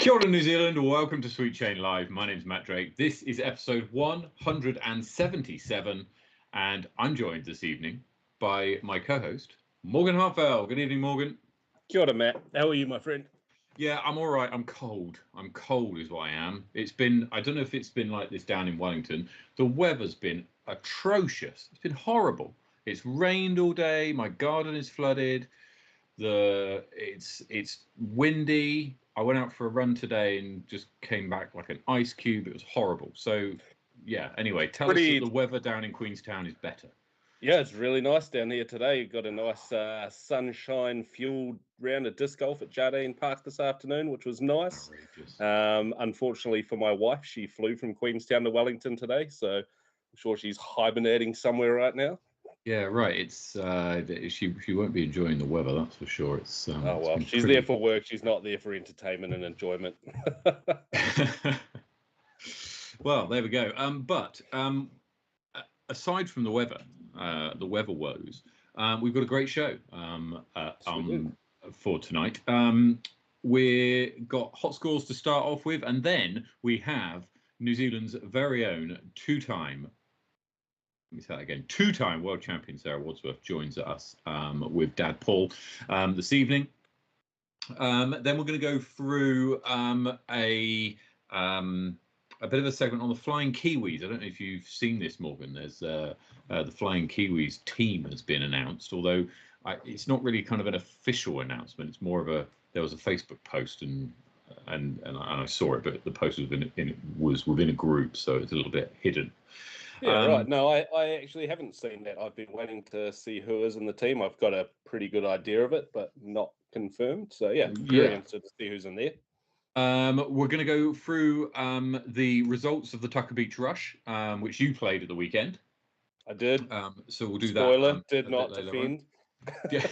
Kia ora, New Zealand. Welcome to Sweet Chain Live. My name's Matt Drake. This is episode 177, and I'm joined this evening by my co-host, Morgan Hartfell. Good evening, Morgan. Kia ora, Matt. How are you, my friend? Yeah, I'm all right. I'm cold. I'm cold is what I am. It's been, I don't know if it's been like this down in Wellington. The weather's been atrocious. It's been horrible. It's rained all day. My garden is flooded. It's windy. I went out for a run today and just came back like an ice cube. It was horrible. So yeah. Anyway, tell us that the weather down in Queenstown is better. Yeah, it's really nice down here today. You've got a nice sunshine-fueled round of disc golf at Jardine Park this afternoon, which was nice. Unfortunately for my wife, she flew from Queenstown to Wellington today, so I'm sure she's hibernating somewhere right now. Yeah, right. It's she won't be enjoying the weather, that's for sure. It's oh well, she's there for work. She's not there for entertainment and enjoyment. Well, there we go. But aside from the weather woes, we've got a great show for tonight. We've got hot scores to start off with, and then we have New Zealand's very own two-time world champion Sarah Wadsworth joins us with Dad Paul this evening. Then we're going to go through a bit of a segment on the Flying Kiwis. I don't know if you've seen this, Morgan. There's the Flying Kiwis team has been announced, although it's not really kind of an official announcement. It's more of there was a Facebook post and I saw it, but the post was within a group, so it's a little bit hidden. Yeah, right. No, I actually haven't seen that. I've been waiting to see who is in the team. I've got a pretty good idea of it, but not confirmed. So yeah, very interested to see who's in there. We're going to go through the results of the Tucker Beach Rush, which you played at the weekend. I did. So we'll do Spoiler, that. did not defend. Yeah.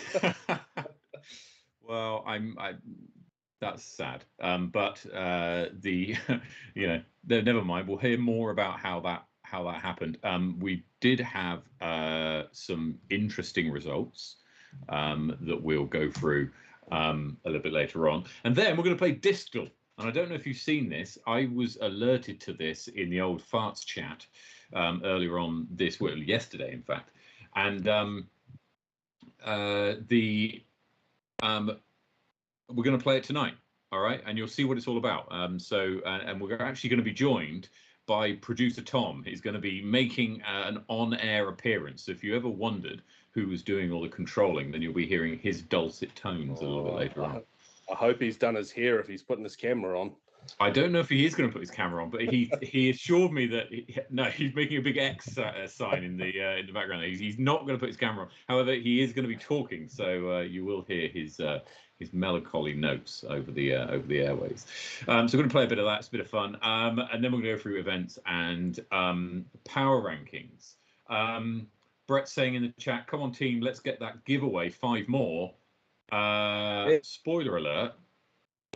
Well, that's sad. But never mind. We'll hear more about how that happened. We did have some interesting results that we'll go through a little bit later on, and then we're going to play Distal. And I don't know if you've seen this. I was alerted to this in the old farts chat earlier on yesterday, in fact. And we're going to play it tonight. All right, and you'll see what it's all about. And we're actually going to be joined by producer Tom. He's going to be making an on-air appearance. So if you ever wondered who was doing all the controlling, then you'll be hearing his dulcet tones a little bit later on. I hope he's done his hair if he's putting his camera on. I don't know if he is going to put his camera on, but he assured me that he's making a big X sign in the background. He's not going to put his camera on. However, he is going to be talking, so you will hear his melancholy notes over the airways. So we're going to play a bit of that. It's a bit of fun, and then we're going to go through events and power rankings. Brett's saying in the chat, "Come on, team, let's get that giveaway. 5 more." Spoiler alert.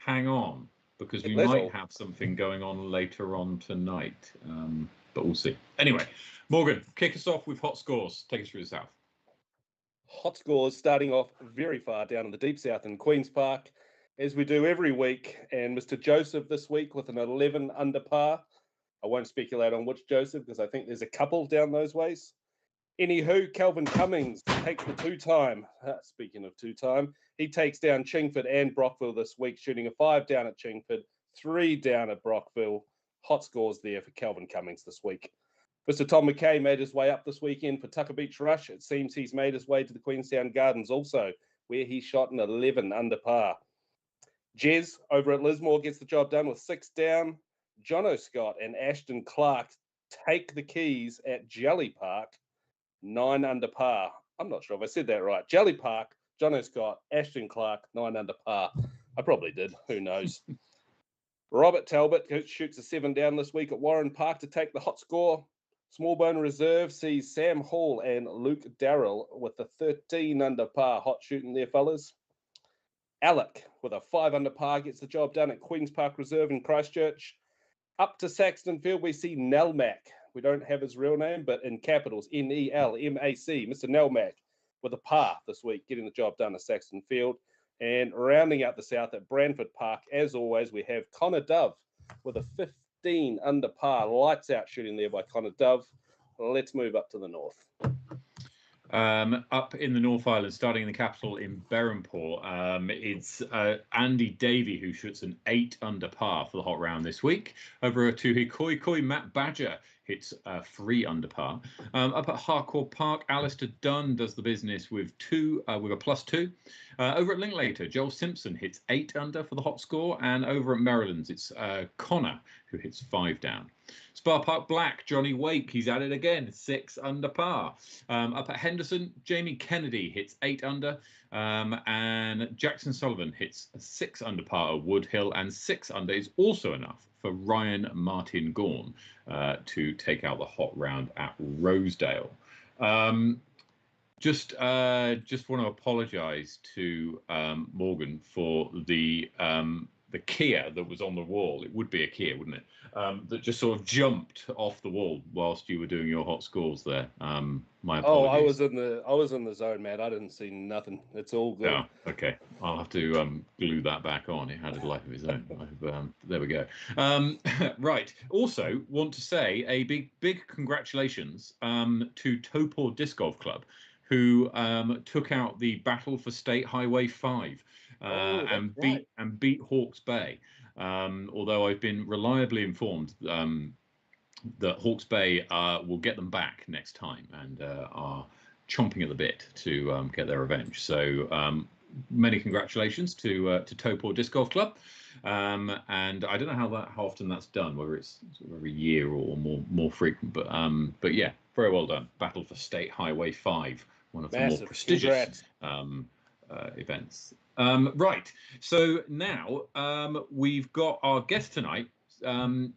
Hang on, because we might have something going on later on tonight, but we'll see. Anyway, Morgan, kick us off with hot scores. Take us through the south. Hot scores starting off very far down in the deep south in Queen's Park, as we do every week. And Mr. Joseph this week with an 11 under par. I won't speculate on which Joseph because I think there's a couple down those ways. Anywho, Calvin Cummings takes the two-time. Speaking of two-time, he takes down Chingford and Brockville this week, shooting a 5 down at Chingford, 3 down at Brockville. Hot scores there for Calvin Cummings this week. Mr. Tom McKay made his way up this weekend for Tucker Beach Rush. It seems he's made his way to the Queenstown Gardens also, where he shot an 11 under par. Jez over at Lismore gets the job done with 6 down. Jono Scott and Ashton Clark take the keys at Jelly Park, 9 under par. I'm not sure if I said that right. Jelly Park, Jono Scott, Ashton Clark, 9 under par. I probably did. Who knows? Robert Talbot shoots a 7 down this week at Warren Park to take the hot score. Smallbone Reserve sees Sam Hall and Luke Darrell with a 13 under par hot shooting there, fellas. Alec with a 5 under par gets the job done at Queen's Park Reserve in Christchurch. Up to Saxton Field, we see Nelmac. We don't have his real name, but in capitals, Nelmac, Mr. Nelmac, with a par this week, getting the job done at Saxton Field. And rounding out the south at Brantford Park, as always, we have Connor Dove with a 15 under par. Lights out shooting there by Connor Dove. Let's move up to the north. Up in the North Island, starting in the capital in Berhampore, it's Andy Davey who shoots an 8 under par for the hot round this week. Over to Hikoikoi, Matt Badger. hits 3 under par. Up at Harcourt Park, Alistair Dunn does the business with a +2. Over at Linklater, Joel Simpson hits 8 under for the hot score, and over at Maryland's, it's Connor who hits 5 down. Spa Park Black, Johnny Wake, he's at it again, 6 under par. Up at Henderson, Jamie Kennedy hits 8 under, and Jackson Sullivan hits 6 under par at Wood Hill, and 6 under is also enough for Ryan Martin Gaughan to take out the hot round at Rosedale. Just want to apologise to Morgan for the Kia that was on the wall. It would be a Kia, wouldn't it? That just sort of jumped off the wall whilst you were doing your hot scores there. My apologies. Oh, I was in the zone, man. I didn't see nothing. It's all good. Yeah, okay. I'll have to glue that back on. It had a life of its own. There we go. Right. Also, want to say a big congratulations to Topor Disc Golf Club, who took out the Battle for State Highway 5 and beat Hawke's Bay. Although I've been reliably informed that Hawke's Bay will get them back next time and are chomping at the bit to get their revenge. So many congratulations to Topor Disc Golf Club. And I don't know how often that's done, whether it's sort of every year or more frequent. But yeah, very well done. Battle for State Highway 5, one of the more prestigious events. Right. So now we've got our guest tonight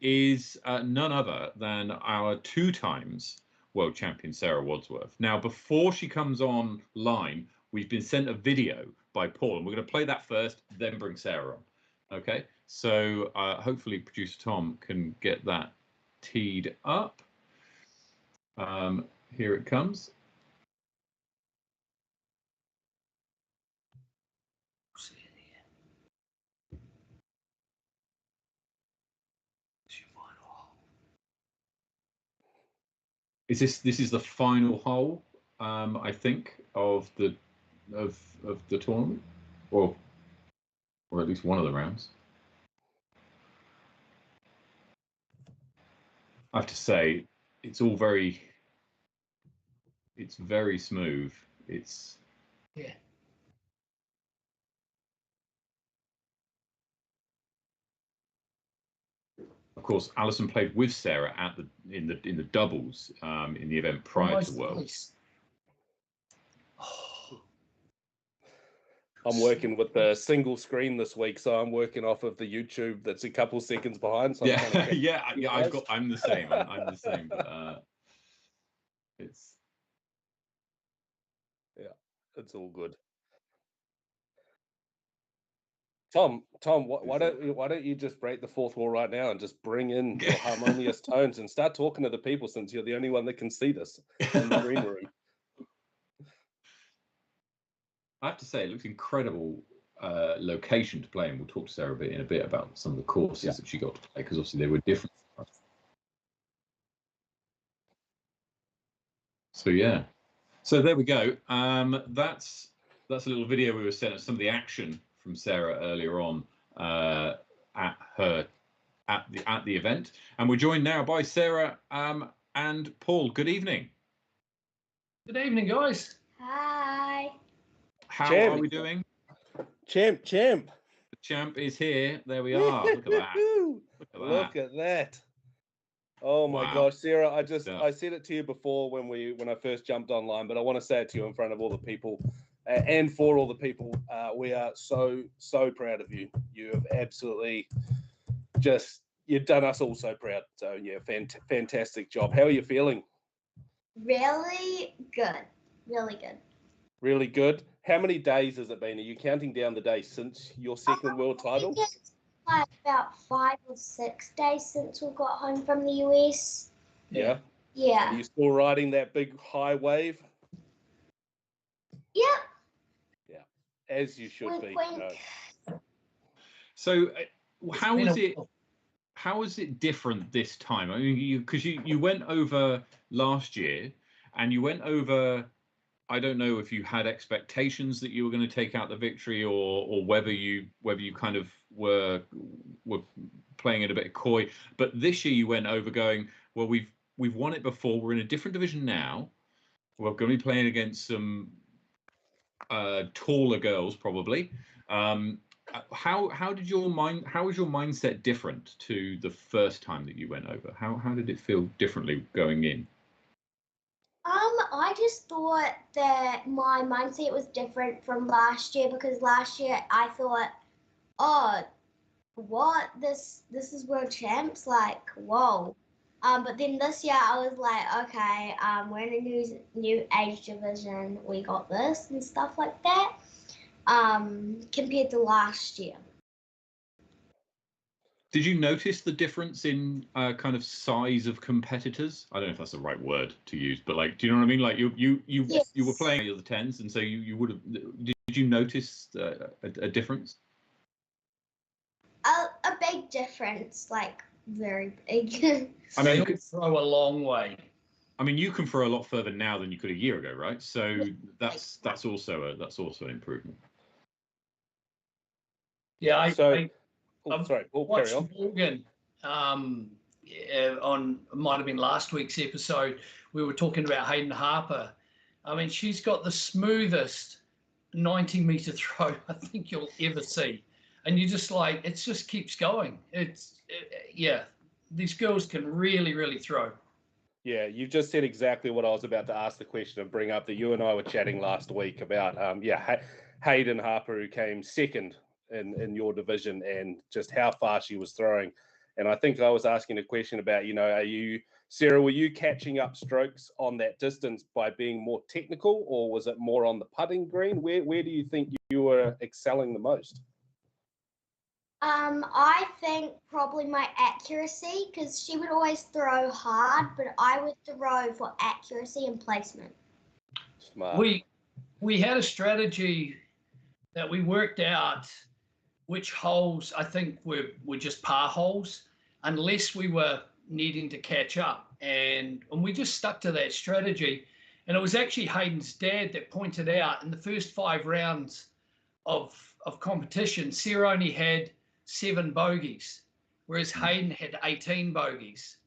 is none other than our 2 times world champion Sarah Wadsworth. Now, before she comes online, we've been sent a video by Paul, and we're going to play that first, then bring Sarah on. Okay. So hopefully producer Tom can get that teed up. Here it comes. This is the final hole, I think, of the tournament, or at least one of the rounds. I have to say, it's very smooth. Yeah. Of course, Alison played with Sarah in the doubles in the event prior to Worlds. I'm working with the single screen this week, so I'm working off of the YouTube that's a couple seconds behind. So yeah, I'm the same. I'm the same. But, it's all good. Tom, why don't you just break the fourth wall right now and just bring in your harmonious tones and start talking to the people, since you're the only one that can see this in the green room. I have to say, it looks incredible location to play, and we'll talk to Sarah in a bit about some of the courses that she got to play, because obviously they were different. So yeah, so there we go. That's a little video we were sent of some of the action from Sarah earlier on at the event, and we're joined now by Sarah and Paul. Good evening. Good evening, guys. Hi. How are we doing? Champ. The champ is here. There we are. Look at that. Look at that. Oh my gosh, Sarah! I said it to you before when I first jumped online, but I want to say it to you in front of all the people, and for all the people. We are so proud of you. You have absolutely you've done us all so proud. So yeah, fantastic job. How are you feeling? Really good. Really good. Really good. How many days has it been? Are you counting down the days since your second world title? I think it's like about 5 or 6 days since we got home from the US. Yeah. Yeah. Are you still riding that big high wave? Yep. Yeah, as you should be. No. So, how is it different this time? I mean, because you went over last year, and you went over. I don't know if you had expectations that you were going to take out the victory, or whether you kind of were playing it a bit coy. But this year you went over going, well, we've we've won it before. We're in a different division now. We're going to be playing against some taller girls, probably. How was your mindset different to the first time that you went over? How did it feel differently going in? I just thought that my mindset was different from last year, because last year I thought, oh, what, this is world champs, like, whoa. But then this year I was like, okay, we're in a new age division, we got this and stuff like that. Compared to last year. Did you notice the difference in kind of size of competitors? I don't know if that's the right word to use, but like, do you know what I mean? Like Yes. you were playing the other tens, and so you would have. Did you notice a difference? A big difference, like very big. I mean, you could throw a long way. I mean, you can throw a lot further now than you could a year ago, right? So that's also an improvement. Yeah, sorry, carry on. Morgan, might have been last week's episode. We were talking about Hayden Harper. I mean, she's got the smoothest 90-meter throw I think you'll ever see, and you just like, it just keeps going. Yeah, these girls can really throw. Yeah, you've just said exactly what I was about to ask the question and bring up, that you and I were chatting last week about Hayden Harper, who came second in your division, and just how far she was throwing. And I think I was asking a question about, Sarah, were you catching up strokes on that distance by being more technical, or was it more on the putting green? Where do you think you were excelling the most? I think probably my accuracy, because she would always throw hard, but I would throw for accuracy and placement. Smart. We had a strategy that we worked out which holes I think were just par holes, unless we were needing to catch up, and we just stuck to that strategy. And it was actually Hayden's dad that pointed out, in the first 5 rounds of competition, Sarah only had 7 bogeys, whereas Hayden had 18 bogeys,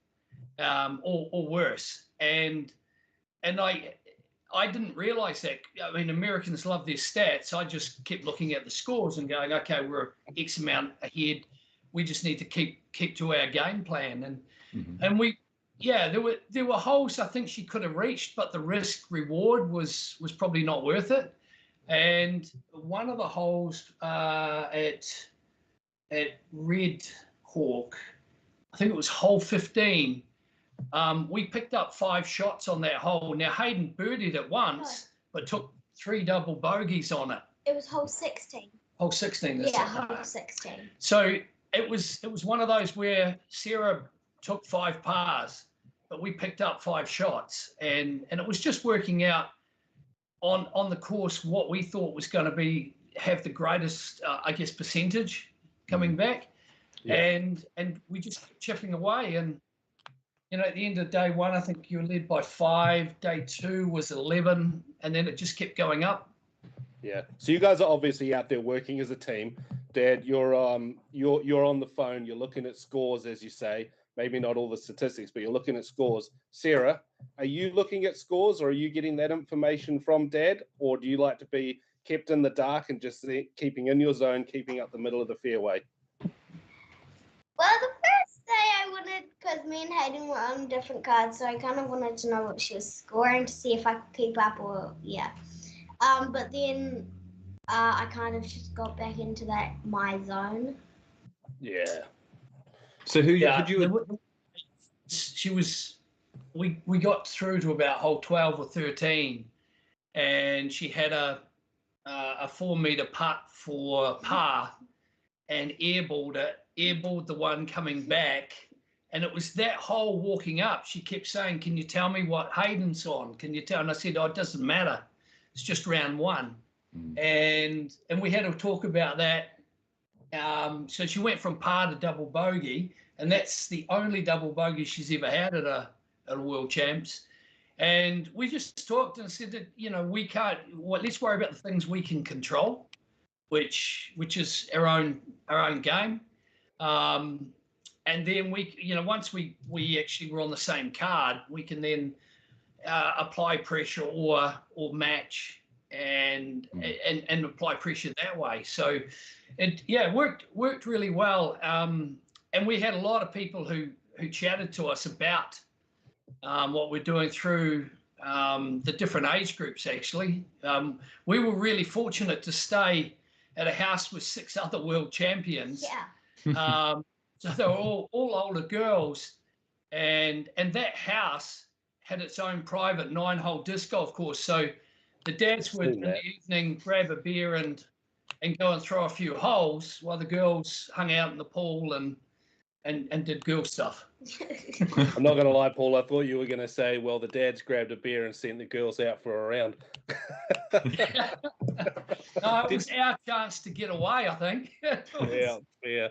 or worse. And I didn't realize that. I mean, Americans love their stats. I just kept looking at the scores and going, okay, we're X amount ahead. We just need to keep to our game plan. And there were holes I think she could have reached, but the risk reward was probably not worth it. And one of the holes at Red Hawk, I think it was hole 15. We picked up 5 shots on that hole. Now Hayden birdied it once, but took 3 double bogeys on it. It was hole 16. Hole 16. Hole 16. So it was one of those where Sarah took 5 pars, but we picked up 5 shots, and it was just working out on the course what we thought was going to have the greatest, percentage coming back, and we just kept chipping away. And at the end of day 1, I think you were led by 5. Day 2 was 11, and then it just kept going up. Yeah. So you guys are obviously out there working as a team. Dad, you're on the phone. You're looking at scores, as you say. Maybe not all the statistics, but you're looking at scores. Sarah, are you looking at scores, or are you getting that information from Dad, or do you like to be kept in the dark and just keeping in your zone, keeping up the middle of the fairway? Well, the first day I wanted, because me and Hayden were on different cards, so I kind of wanted to know what she was scoring to see if I could keep up, or but then I kind of just got back into my zone. Yeah. So we got through to about hole 12 or 13, and she had a 4-meter putt for par, and airballed the one coming back. And it was that hole walking up, she kept saying, can you tell me what Hayden's on? Can you tell? And I said, oh, it doesn't matter. It's just round 1. And we had to talk about that. So she went from par to double bogey, and that's the only double bogey she's ever had at a World Champs. And we just talked and said that, we can't, let's worry about the things we can control, which is our own game. and then we, once we actually were on the same card, we can then apply pressure or match and apply pressure that way. So it worked really well. And we had a lot of people who chatted to us about what we're doing through the different age groups. Actually, we were really fortunate to stay at a house with 6 other world champions. Yeah. So they were all older girls, and that house had its own private 9-hole disc golf course. So the dads would in the evening grab a beer and go and throw a few holes while the girls hung out in the pool and did girl stuff. I'm not going to lie, Paul. I thought you were going to say, well, the dads grabbed a beer and sent the girls out for a round. No, it was our chance to get away, I think. Yeah.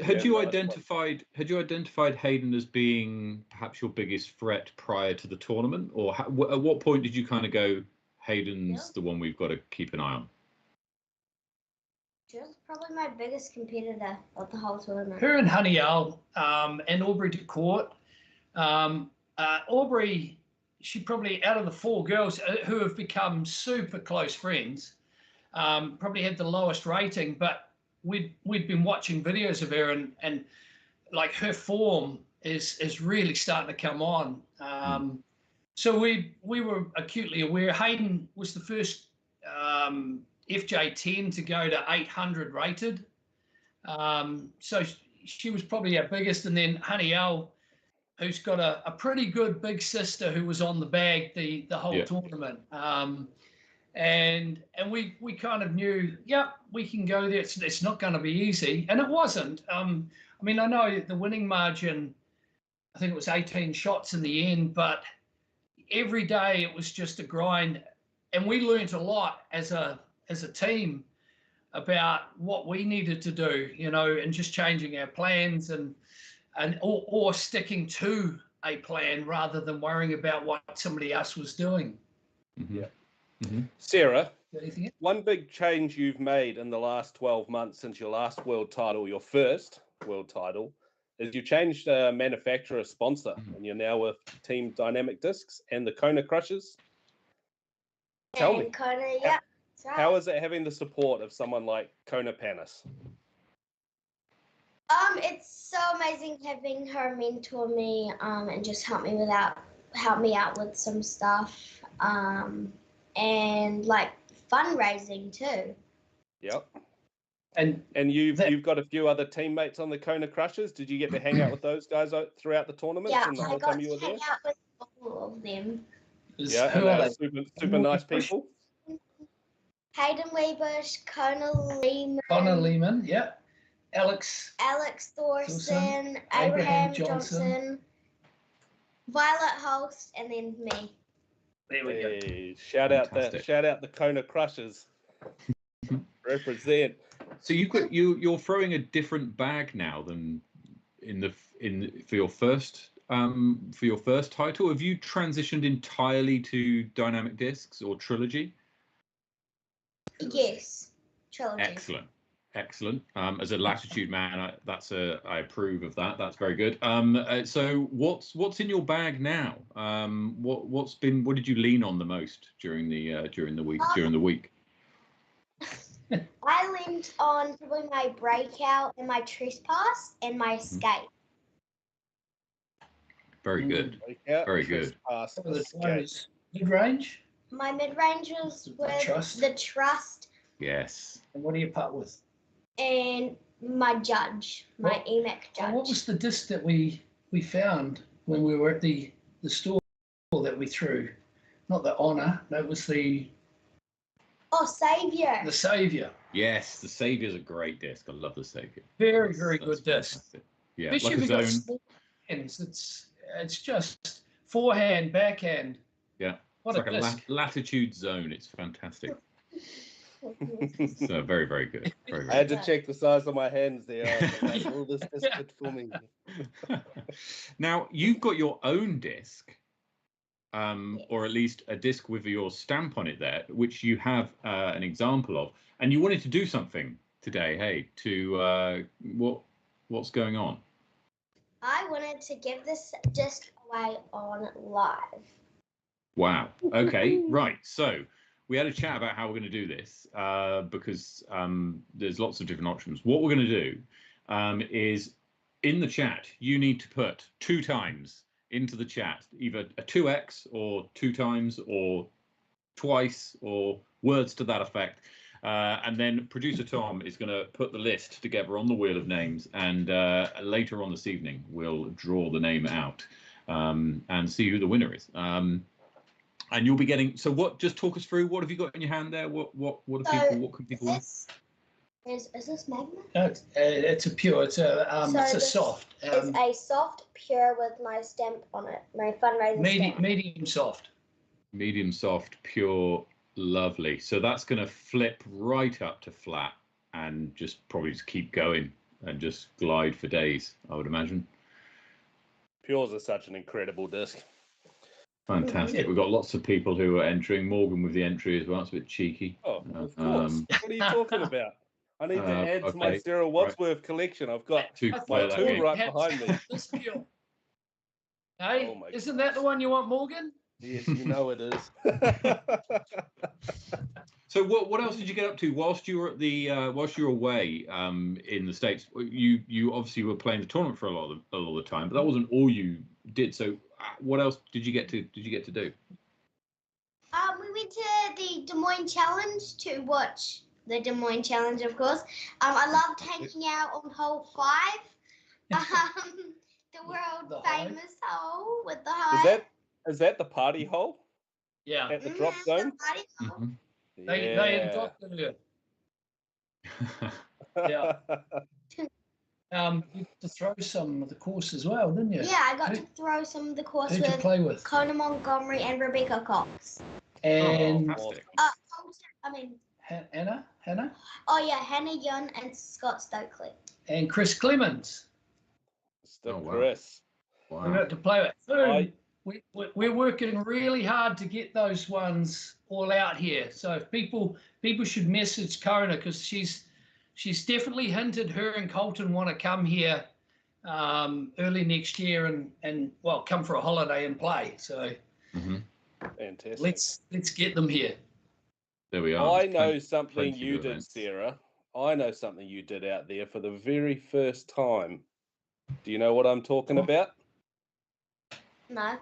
Had you identified Hayden as being perhaps your biggest threat prior to the tournament, or at what point did you kind of go, Hayden's the one we've got to keep an eye on? She was probably my biggest competitor of the whole tournament. Her and Honey Owl and Aubrey DeCourt. Aubrey, she probably, out of the 4 girls who have become super close friends, probably had the lowest rating, but we'd been watching videos of her and like her form is really starting to come on. So we were acutely aware. Hayden was the first FJ10 to go to 800 rated. So she was probably our biggest, and then Honey Owl, who's got a pretty good big sister who was on the bag the whole tournament. And we kind of knew, we can go there. It's not going to be easy, and it wasn't. I mean, I know the winning margin, I think it was 18 shots in the end, but every day it was just a grind, and we learned a lot as a team about what we needed to do, and just changing our plans or sticking to a plan rather than worrying about what somebody else was doing. Yeah. Sarah, Anything? One big change you've made in the last 12 months since your last world title, your first world title, is you changed manufacturer sponsor, and you're now with Team Dynamic Discs and the Kona Crushers. Tell me, Kona, how is it having the support of someone like Kona Panis? It's so amazing having her mentor me and just help me out with some stuff and like fundraising too. Yep. And you've got a few other teammates on the Kona Crushers. Did you get to hang out with those guys throughout the tournament? Yeah, and the I whole got time you were to hang there? out with all of them. Yeah, who and are they they? were super nice people. Hayden Webush, Kona Lehman. Connor Lehman, Alex Thorson, Abraham Johnson, Violet Holst, and then me. There we go. Hey, shout out the Kona Crushers. Represent. So you're throwing a different bag now than for your first title. Have you transitioned entirely to dynamic discs or trilogy? Yes, trilogy. Excellent. As a Latitude man, I approve of that. That's very good. So what's in your bag now? What did you lean on the most during the week? I leaned on probably my breakout and my trespass and my escape. Very good. Breakout, Very good. Mid-range? My mid-range was with the trust. Yes. And what do you putt with? And my judge, my EMAC judge. What was the disc that we found when we were at the store that we threw? Not the Honor, that was the... Oh, Saviour. The Saviour. Yes, the Saviour's a great disc. I love the Saviour. Very good disc. Fantastic. Yeah, especially like a if zone. Hands. It's just forehand, backhand. Yeah, what it's a like disc. a latitude zone. It's fantastic. So very, very good. Very, very I had to check the size of my hands there. Like, all this is good for me. Now you've got your own disc, or at least a disc with your stamp on it there, which you have an example of, and you wanted to do something today. Hey, to what's going on? I wanted to give this disc away on live. Wow. Okay. Right. So we had a chat about how we're going to do this because there's lots of different options. What we're going to do is in the chat, you need to put 2 times into the chat, either a 2x or 2 times or twice or words to that effect. And then producer Tom is going to put the list together on the wheel of names, and later on this evening we'll draw the name out and see who the winner is. And you'll be getting. So what? Just talk us through. What have you got in your hand there? What are people? What can people? Is this magma? No, it's a pure. It's a soft. It's a soft pure with my stamp on it. My fundraising stamp. Medium soft. Medium soft, pure, lovely. So that's going to flip right up to flat and just probably just keep going and just glide for days, I would imagine. Pures are such an incredible disc. Fantastic. We've got lots of people who are entering. Morgan with the entry as well. It's a bit cheeky. Oh, of course. What are you talking about? I need to add to my Sarah Wadsworth collection. I've got my 2 right behind me. This pure. Hey, isn't that the one you want, Morgan? Yes, you know it is. So what else did you get up to whilst you were at the whilst you were away in the States? You obviously were playing the tournament for a lot of the time, but that wasn't all you did. So what else did you get to do? We went to the Des Moines Challenge to watch the Des Moines Challenge, of course. I loved hanging out on hole 5. The world famous hole with the hive. Is that the party hole? Yeah. At the drop zone? The party hole. Mm-hmm. They adopted her. Yeah. You had to throw some of the course as well, didn't you? Yeah, I got to throw some of the course Who'd you play with? Kona Montgomery and Rebecca Cox. And Hannah? Hannah? Oh yeah, Hannah Young and Scott Stokely. And Chris Clemens. Chris. Wow. We got to play with. So we're working really hard to get those ones all out here. So if people should message Kona, because she's definitely hinted her and Colton want to come here early next year and come for a holiday and play. So fantastic. Let's get them here. There we are. I know something you did, Sarah. I know something you did out there for the very first time. Do you know what I'm talking about? No.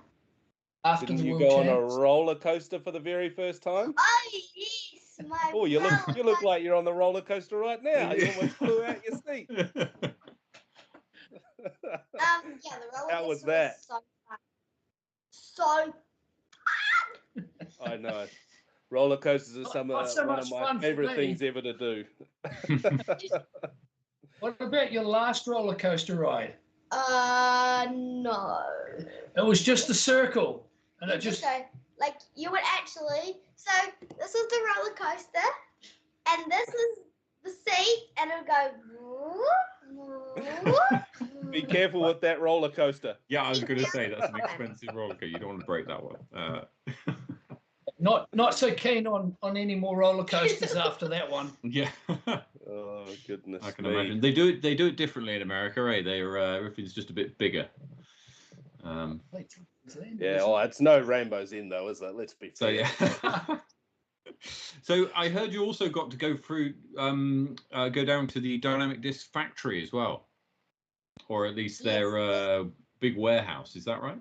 Didn't you go on a roller coaster for the very first time? Oh yes, my. Oh, you look like you're on the roller coaster right now. You almost flew out your seat. Yeah, the roller coaster. How was that? So fun. I know. Roller coasters are one of my favorite things ever to do. What about your last roller coaster ride? No. It was just a circle, and it just like you would actually. So this is the roller coaster, and this is the seat, and it'll go. Be careful with that roller coaster. Yeah, I was going to say that's an expensive roller coaster. You don't want to break that one. Not so keen on any more roller coasters after that one. Yeah. Oh goodness. I can imagine. They do it differently in America, right? Everything's just a bit bigger. Yeah, it's no rainbows in though, is it? Let's be fair. So yeah. So I heard you also got to go through go down to the Dynamic Disc factory as well. Or at least their big warehouse, is that right?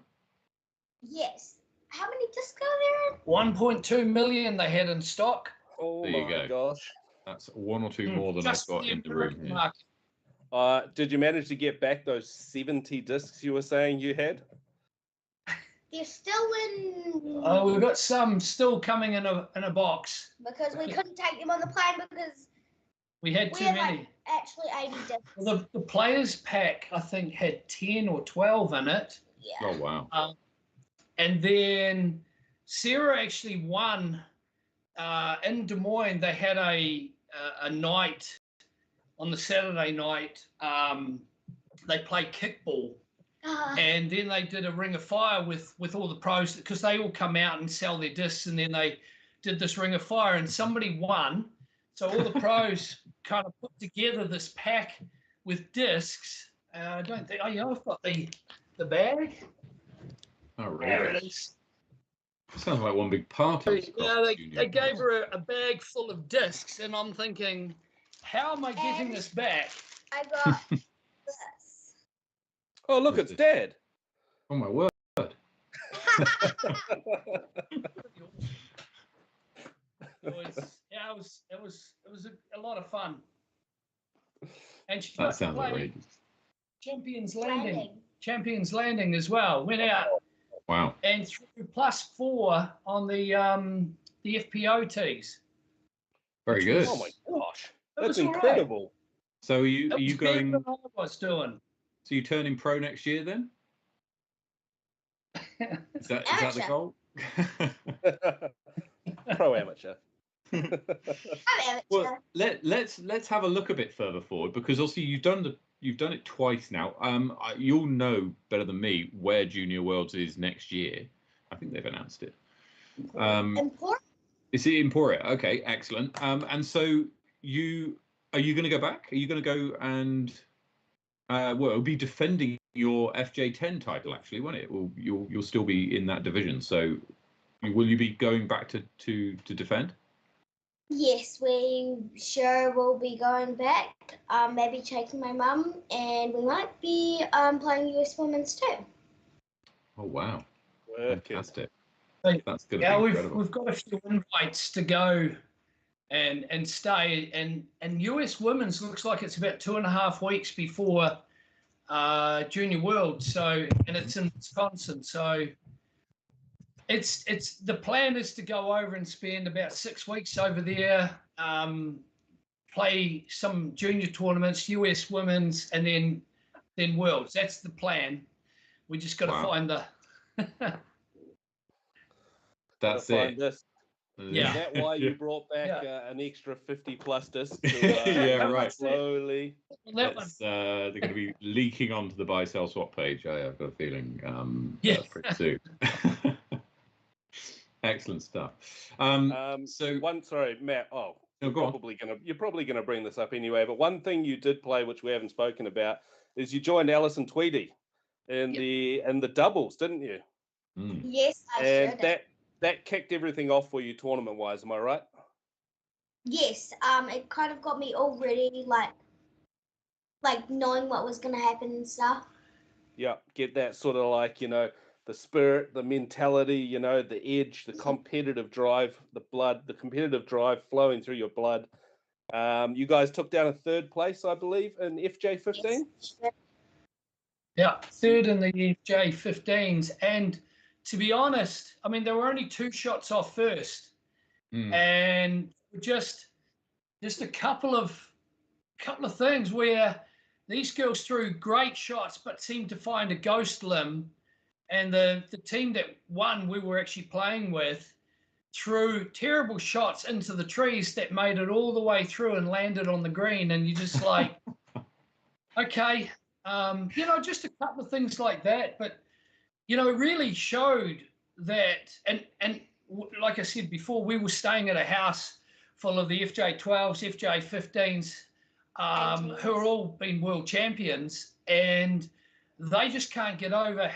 Yes. How many discs are there? 1.2 million they had in stock. Oh there you my go. Gosh. That's 1 or 2 more than I've got in the room here. Did you manage to get back those 70 discs you were saying you had? They're still in. Oh, we've got some still coming in a box. Because we couldn't take them on the plane because we had too many. Like actually 80 discs. Well, the players pack I think had 10 or 12 in it. Yeah. Oh wow. And then Sarah actually won in Des Moines. They had a night on the Saturday night. They played kickball, and then they did a ring of fire with all the pros because they all come out and sell their discs, and then they did this ring of fire, and somebody won. So all the pros kind of put together this pack with discs, I don't think. Oh, yeah, I've got the bag. Oh, There really? it is. Sounds like one big party. Yeah, they gave her a bag full of discs, and I'm thinking, how am I getting this back? I got this. Oh, look, it's Dad. Oh my word! It was a lot of fun. And she That got to sounds play outrageous. Champions Landing as well. Went out Wow. and threw +4 on the FPO tees. Very good. Oh my gosh, It that's was all right. incredible. So are you It was better going? than I was doing. So you turning pro next year then? Is that the Amateur. goal? Pro amateur. I'm amateur. Well, let's have a look a bit further forward, because obviously you've done it twice now. You'll know better than me where Junior Worlds is next year. I think they've announced it. Important. Is it Emporia? Okay, excellent. And so are you going to go back? Are you going to go and it'll be defending your FJ10 title, actually, won't it? Well, you'll still be in that division. So will you be going back to defend? Yes, we sure will be going back. Maybe taking my mum, and we might be playing US Women's too. Oh wow! Wicked. Fantastic. Hey, That's good. Yeah, Incredible. we've got a few invites to go and stay, and US Women's looks like it's about 2.5 weeks before Junior World. So, and it's in Wisconsin. So it's the plan is to go over and spend about 6 weeks over there, play some junior tournaments, US Women's, and then Worlds. That's the plan. We just got to find the. That's find it. This. Yeah. Is that why you brought back an extra 50+ discs? To, Yeah, right. Slowly. Well, they're going to be leaking onto the buy sell swap page. I've got a feeling. Pretty soon. Excellent stuff. Sorry, Matt. Oh, no, you're probably gonna bring this up anyway. But one thing you did play, which we haven't spoken about, is you joined Alison Tweedy in the doubles, didn't you? Mm. Yes, I And sure did. that kicked everything off for you tournament wise. Am I right? Yes, it kind of got me already like knowing what was gonna happen and stuff. Yeah, get that sort of like, the spirit, the mentality, the edge, the competitive drive, the competitive drive flowing through your blood. You guys took down a 3rd place, I believe, in FJ15. Yes. Yeah, 3rd in the FJ15s, and to be honest, I mean, there were only 2 shots off first, and just a couple of things where these girls threw great shots but seemed to find a ghost limb, and the team that won, we were actually playing with, threw terrible shots into the trees that made it all the way through and landed on the green, and you just like, okay, just a couple of things like that, but it really showed that, and like I said before, we were staying at a house full of the FJ12s, FJ15s, who are all been world champions, and they just can't get over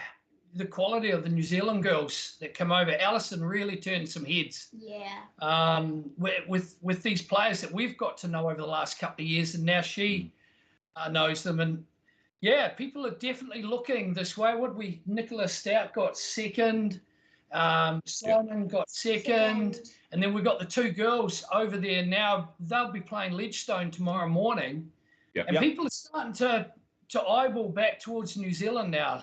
the quality of the New Zealand girls that come over. Alison really turned some heads. Yeah. With these players that we've got to know over the last couple of years, and now she knows them. And yeah, people are definitely looking this way. Nicola Stout got 2nd, Simon got 2nd, and then we've got the 2 girls over there now. They'll be playing Ledgestone tomorrow morning. And people are starting to eyeball back towards New Zealand now,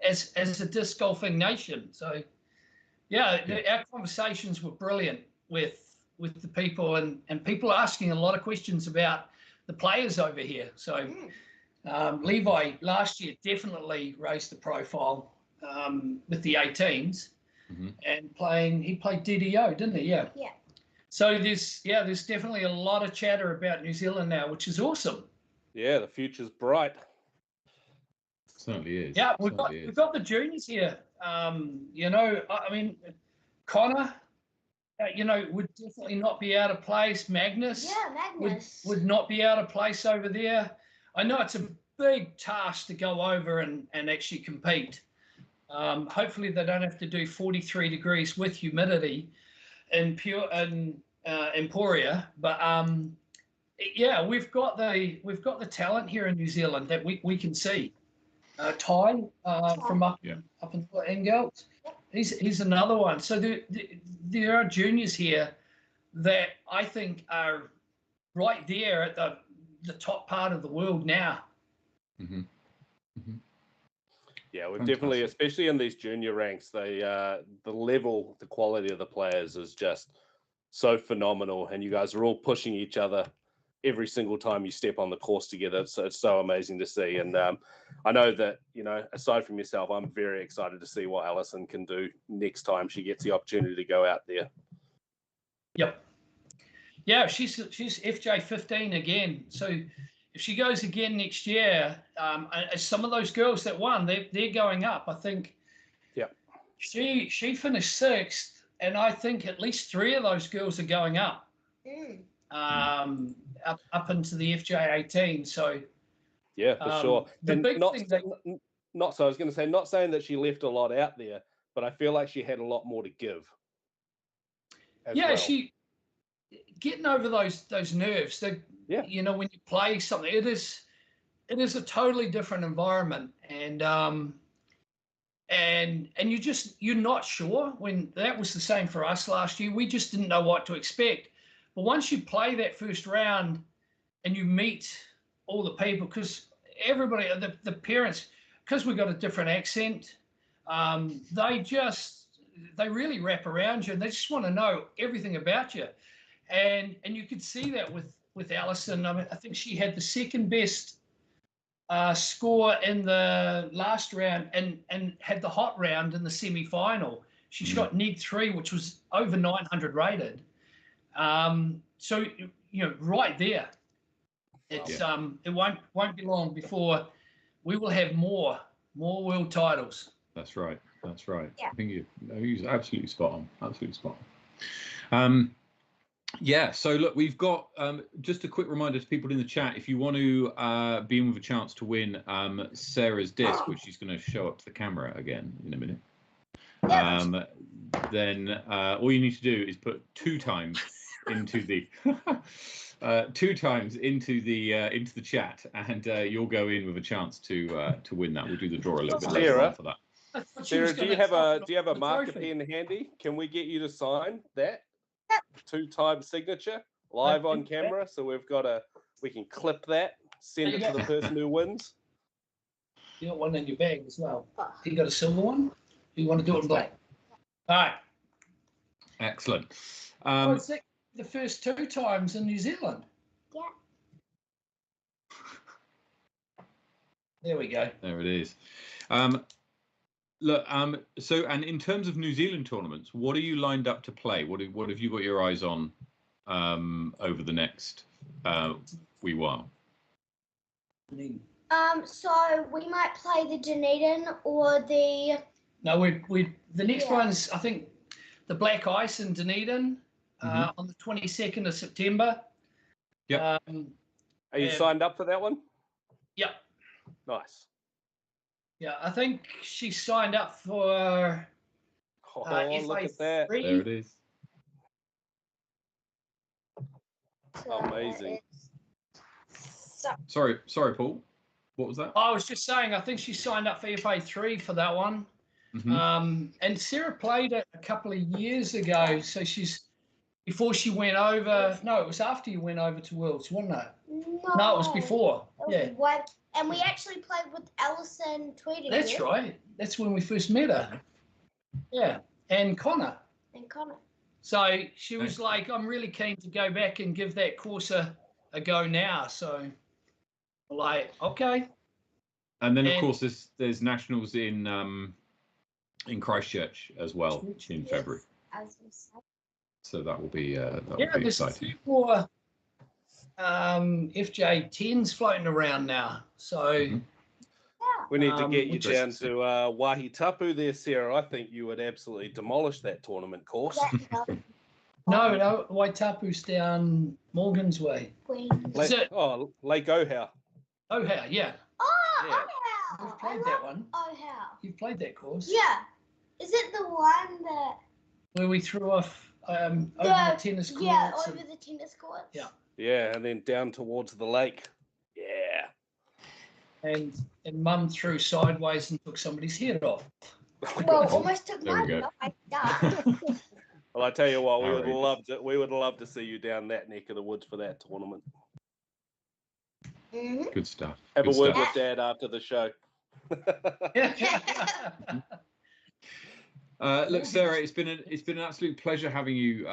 as a disc golfing nation. So our conversations were brilliant with the people, and people are asking a lot of questions about the players over here. So Levi last year definitely raised the profile with the 18s, and he played DDO, didn't he? Yeah. So there's definitely a lot of chatter about New Zealand now, which is awesome. Yeah, the future's bright. Certainly is. Yeah, we've got the juniors here. I mean, Connor, would definitely not be out of place. Magnus, would not be out of place over there. I know it's a big task to go over and actually compete. Hopefully they don't have to do 43 degrees with humidity in Emporia, but yeah, we've got the talent here in New Zealand that we can see. Ty from up in Engels, he's another one. So there are juniors here that I think are right there at the top part of the world now. Mm-hmm. Mm-hmm. Yeah, we've definitely, especially in these junior ranks, the level, the quality of the players is just so phenomenal, and you guys are all pushing each other every single time you step on the course together. So it's so amazing to see. And I know that, you know, aside from yourself, I'm very excited to see what Alison can do next time she gets the opportunity to go out there. Yep. Yeah, she's FJ 15 again. So if she goes again next year, some of those girls that won, they're going up. I think. Yeah. She finished 6th, and I think at least 3 of those girls are going up. Up into the FJ 18. So yeah, for sure. The and big not, thing that, not so I was going to say, not saying that she left a lot out there, but I feel like she had a lot more to give. Yeah, well. she getting over those nerves. That you know, when you play something, it is a totally different environment, and you're not sure. When that was the same for us last year, we just didn't know what to expect. But once you play that first round and you meet all the people, because everybody, the parents, because we've got a different accent, they really wrap around you and they just want to know everything about you. And you could see that with Alison. I mean, I think she had the second best score in the last round and had the hot round in the semi-final. She shot neg 3, which was over 900 rated. So you know, right there, it's it won't be long before we will have more world titles. That's right. Yeah. I think you're absolutely spot on. Absolutely spot on. Yeah, so look, we've got just a quick reminder to people in the chat, if you want to be in with a chance to win Sarah's disc, which she's going to show up to the camera again in a minute, then all you need to do is put 2 times into the 2 times into the chat, and you'll go in with a chance to win that. We'll do the draw a little bit later on for that. Sarah, do you have a marker pen handy? Can we get you to sign that 2-time signature live on camera? So we can clip that, send it to the person who wins. You got one in your bag as well. You got a silver one? You want to do it in black? All right. Excellent. It's the first 2 times in New Zealand. Yeah. There we go. There it is. Look, so, and in terms of New Zealand tournaments, what are you lined up to play? What have you got your eyes on over the next wee while? So we might play the Dunedin or the. No, the next one's, I think, the Black Ice in Dunedin on the 22nd of September. Yeah. Are you signed up for that one? Yeah. Nice. Yeah, I think she signed up for. Look at that! There it is. Amazing. Sorry, Paul. What was that? I was just saying, I think she signed up for FA3 for that one. And Sarah played it a couple of years ago, so before she went over. No, it was after you went over to Worlds, wasn't it? No, it was before. And we actually played with Alison Tweedy. That's right. That's when we first met her. Yeah, and Connor. So she was like, I'm really keen to go back and give that course a go now. So, like, okay. And then, of course, there's nationals in Christchurch as well in February. So that will be exciting. More FJ 10s floating around now. So we need to get you down to Wahitapu there, Sarah. I think you would absolutely demolish that tournament course. No, Waitapu's down Morgan's Way. Lake Ohau. Ohau, yeah. Yeah. You've played that one. Oh, how? You've played that course. Yeah. Is it the one that? Where we threw off over the tennis courts. Yeah, over the tennis courts. Yeah. Yeah, and then down towards the lake. Yeah. And Mum threw sideways and took somebody's head off. Well, almost took There we mine. go. Like that. Well, I tell you what, we would Outrageous. love to. We would love to see you down that neck of the woods for that tournament. Mhm. Good stuff. Have Good a word stuff. with Dad after the show. Look, Sarah, it's been an absolute pleasure having you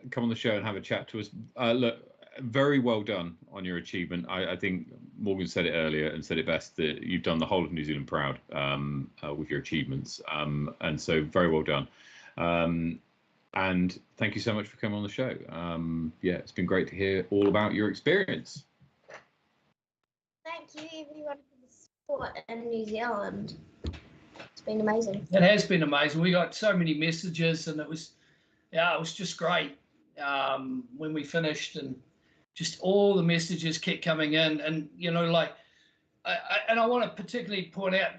come on the show and have a chat to us. Look, very well done on your achievement. I think Morgan said it earlier and said it best that you've done the whole of New Zealand proud with your achievements, and so very well done. And thank you so much for coming on the show. Yeah, it's been great to hear all about your experience. Thank you, everyone, for the support in New Zealand. It's been amazing. It has been amazing. We got so many messages, and it was just great when we finished, and just all the messages kept coming in, and I want to particularly point out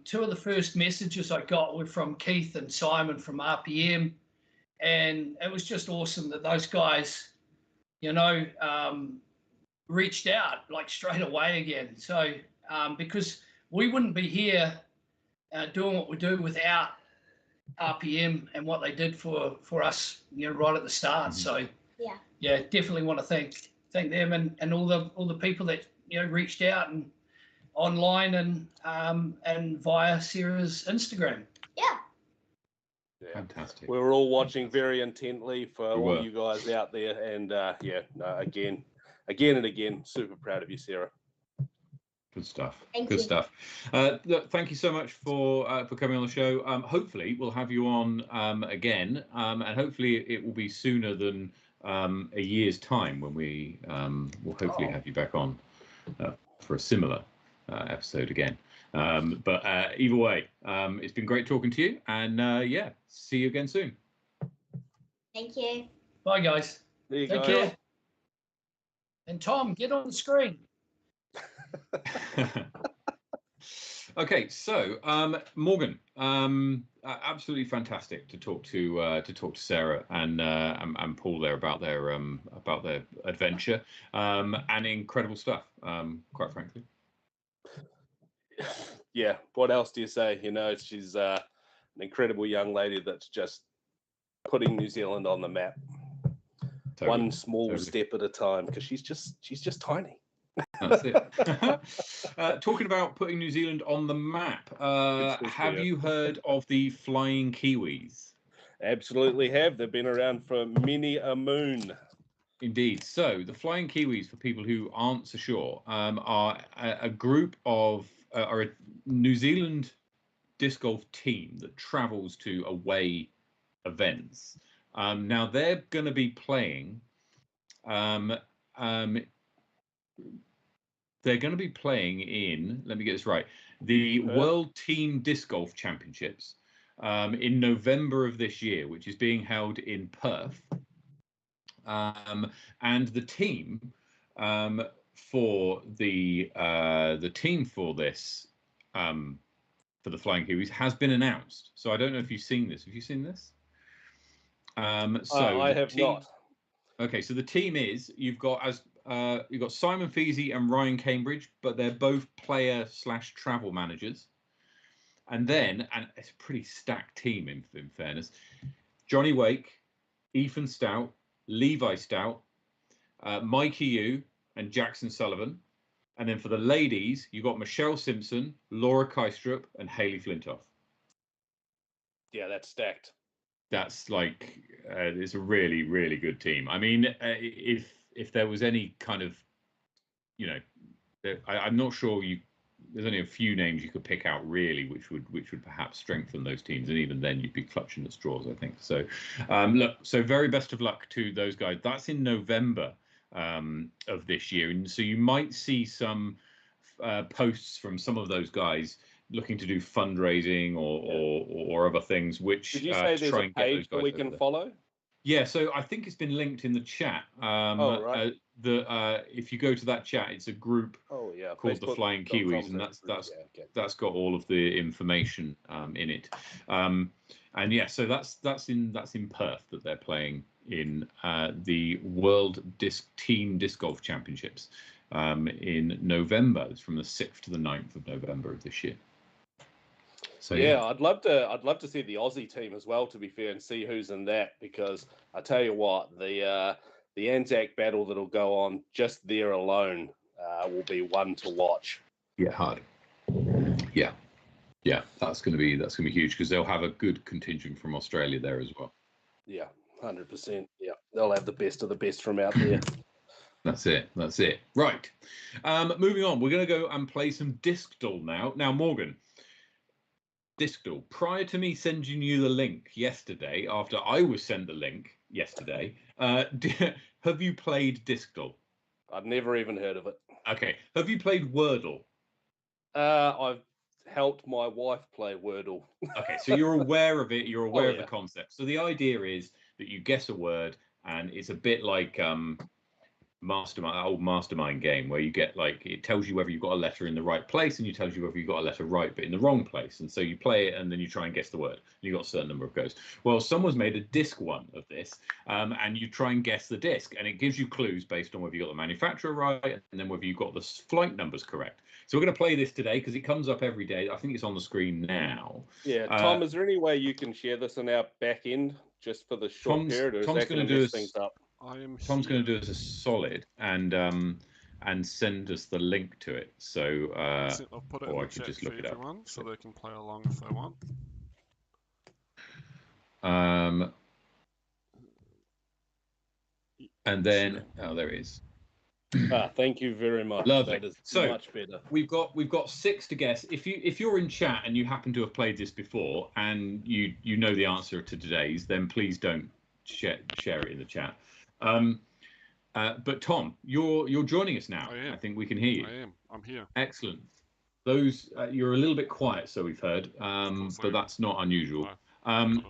two of the first messages I got were from Keith and Simon from RPM, and it was just awesome that those guys, reached out like straight away again. So because we wouldn't be here doing what we do without RPM and what they did for us, right at the start. So yeah, definitely want to thank them and all the people that reached out and online and via Sarah's Instagram. Yeah. Fantastic. We were all watching very intently for We all were. you guys out there, and again and again, super proud of you, Sarah. Good stuff. Thank Good you. stuff. Look, thank you so much for coming on the show. Hopefully, we'll have you on again, and hopefully it will be sooner than a year's time when we will hopefully have you back on for a similar episode again. But either way, it's been great talking to you, and yeah, see you again soon. Thank you. Bye, guys. There you Take go. care. And Tom, get on the screen. Okay, so Morgan, absolutely fantastic to talk to Sarah and Paul there about their adventure, and incredible stuff, quite frankly. Yeah, what else do you say? She's an incredible young lady that's just putting New Zealand on the map, Totally, one small totally. step at a time, because she's just tiny. That's it. Talking about putting New Zealand on the map, have you heard of the Flying Kiwis? Absolutely have. They've been around for many a moon. Indeed. So the Flying Kiwis, for people who aren't so sure, are a group of are a New Zealand disc golf team that travels to away events. Now they're going to be playing. They're going to be playing in, let me get this right, the World Team Disc Golf Championships in November of this year, which is being held in Perth. And the team for the team for this for the Flying Kiwis has been announced. So I don't know if you've seen this. Have you seen this? I have not. Okay, so the team is you've got Simon Feasey and Ryan Cambridge, but they're both player/travel managers. And then, and it's a pretty stacked team in fairness, Johnny Wake, Ethan Stout, Levi Stout, Mikey Yu, and Jackson Sullivan. And then for the ladies, you've got Michelle Simpson, Laura Kaistrup, and Hayley Flintoff. Yeah, that's stacked. That's like it's a really, really good team. I mean, if there was any kind of, I'm not sure there's only a few names you could pick out really, which would perhaps strengthen those teams, and even then you'd be clutching at straws, I think. So, look, so very best of luck to those guys. That's in November of this year, and so you might see some posts from some of those guys looking to do fundraising or other things. Which did you say to there's try a and get page those that guys we over can there. follow? Yeah, so I think it's been linked in the chat. Right. If you go to that chat, it's a group called the Flying Kiwis, and that's got all of the information in it. And yeah, so that's in Perth that they're playing in the World Team Disc Golf Championships in November. It's from the 6th to the 9th of November of this year. So yeah, I'd love to see the Aussie team as well, to be fair, and see who's in that, because I tell you what, the Anzac battle that'll go on just there alone will be one to watch. Yeah, hard. Yeah, that's going to be huge, because they'll have a good contingent from Australia there as well. Yeah, 100%. Yeah, they'll have the best of the best from out there. That's it. Right. Moving on, we're going to go and play some disc duel now. Now, Morgan, disc duel. Prior to me sending you the link yesterday, after I was sent the link yesterday, have you played disc duel? I've never even heard of it. Okay. Have you played Wordle? I've helped my wife play Wordle. Okay, so you're aware of it. You're aware of the concept. So the idea is that you guess a word, and it's a bit like old mastermind game, where you get, like, it tells you whether you've got a letter in the right place, and it tells you whether you've got a letter right but in the wrong place, and so you play it and then you try and guess the word. You've got a certain number of goes. Well, someone's made a disc one of this, and you try and guess the disc, and it gives you clues based on whether you got the manufacturer right and then whether you've got the flight numbers correct. So we're going to play this today because it comes up every day. I think it's on the screen now. Yeah, Tom, is there any way you can share this in our back end just for the short period, or is that going to mess things up? Tom's going to do us a solid and send us the link to it. So I'll put it in the chat just for look it up, everyone so they can play along if they want. And then there it is. Thank you very much. Lovely. That is so much better. We've got 6 to guess. If you're in chat and you happen to have played this before and you know the answer to today's, then please don't share it in the chat. But Tom, you're joining us now. I am. I think we can hear you. I am. I'm here. Excellent. Those you're a little bit quiet, so we've heard, but that's not unusual. No.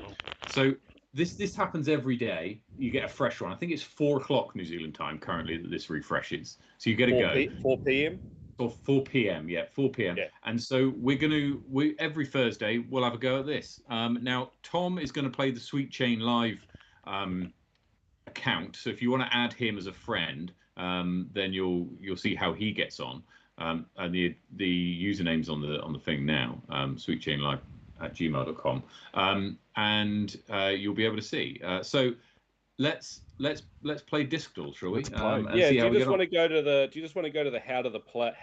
So this happens every day. You get a fresh one. I think it's 4 o'clock New Zealand time currently that this refreshes. So you get to go. 4 p.m. Or 4 p.m. Yeah, 4 p.m. Yeah. And so we every Thursday we'll have a go at this. Now Tom is going to play the Sweet Chain Live account. So if you want to add him as a friend, then you'll see how he gets on. And the username's on the thing now. sweetchainlive@gmail.com. And you'll be able to see. So let's play disc duel, shall we? Yeah. Do you just want to go to the how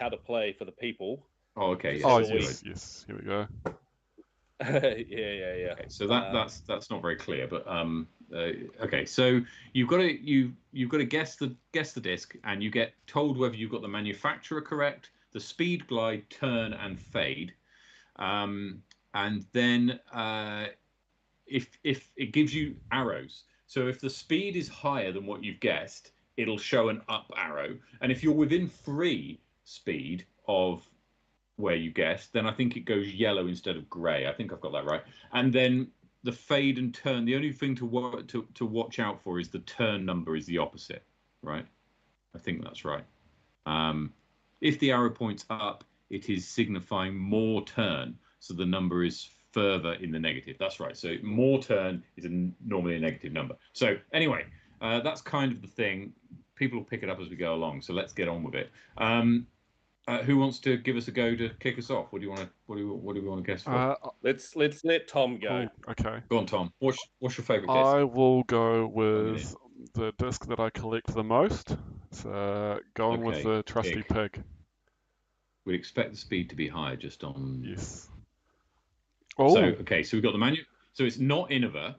to play for the people? Oh, okay. Oh, yes. Here we go. Yeah. Okay, so that's not very clear, but okay. So you've got to guess the disc, and you get told whether you've got the manufacturer correct, the speed, glide, turn, and fade, and then if it gives you arrows. So if the speed is higher than what you've guessed, it'll show an up arrow, and if you're within 3 speed of where you guessed, then I think it goes yellow instead of grey. I think I've got that right. And then the fade and turn, the only thing to watch out for is the turn number is the opposite, right? I think that's right. If the arrow points up, it is signifying more turn, so the number is further in the negative. That's right. So more turn is normally a negative number. So anyway, that's kind of the thing. People will pick it up as we go along. So let's get on with it. Who wants to give us a go to kick us off? What do we want to guess for? Let's let Tom go. Cool. Okay. Go on, Tom. What's your favourite disc? I will go with the disc that I collect the most. So going with the trusty pig. We'd expect the speed to be higher just on. Yes. Oh. So we've got the So it's not Innova,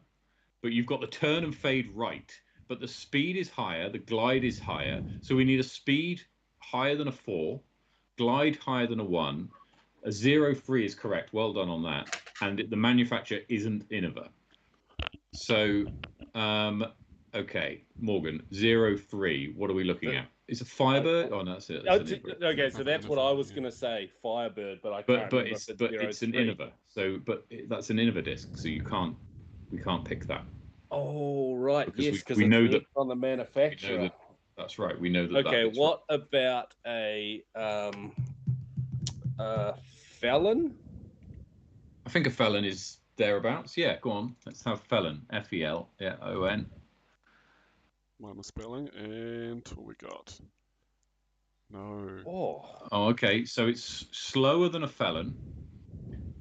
but you've got the turn and fade right. But the speed is higher, the glide is higher. So we need a speed higher than a 4. Glide higher than a 1, a 0-3 is correct. Well done on that. And the manufacturer isn't Innova. So, okay, Morgan, 0-3. What are we looking at? Is it Firebird? Oh, no, that's it. Okay, so that's what I was going to say, Firebird, but I can't. But it's an Innova. So, but that's an Innova disc. So we can't pick that. Oh, right. Because Yes, because we it's know that on the we manufacturer. know that that's right. We know that. Okay, that bit's what about a felon? I think a felon is thereabouts. Yeah, go on. Let's have felon. F-E-L. Yeah, O-N. Minus spelling, and what we got? No. Oh, Okay. So it's slower than a felon,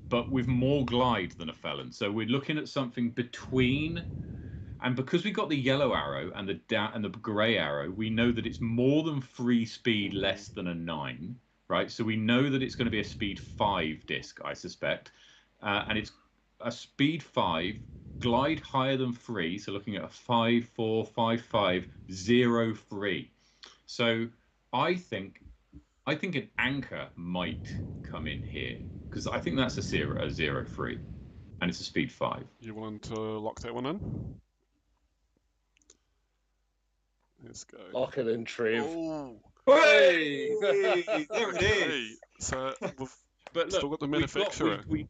but with more glide than a felon. So we're looking at something between, and because we got the yellow arrow and the grey arrow, we know that it's more than 3 speed, less than a 9, right? So we know that it's going to be a speed 5 disc, I suspect, and it's a speed 5, glide higher than 3. So looking at a 5, 4, 5, 5, 0, 3. So I think an anchor might come in here because I think that's a 0, 3, and it's a speed 5. You willing to lock that one in? Let's go. lock it in, Trev. Oh, Hey! There it okay. is. So we've But look, still got the manufacturer. we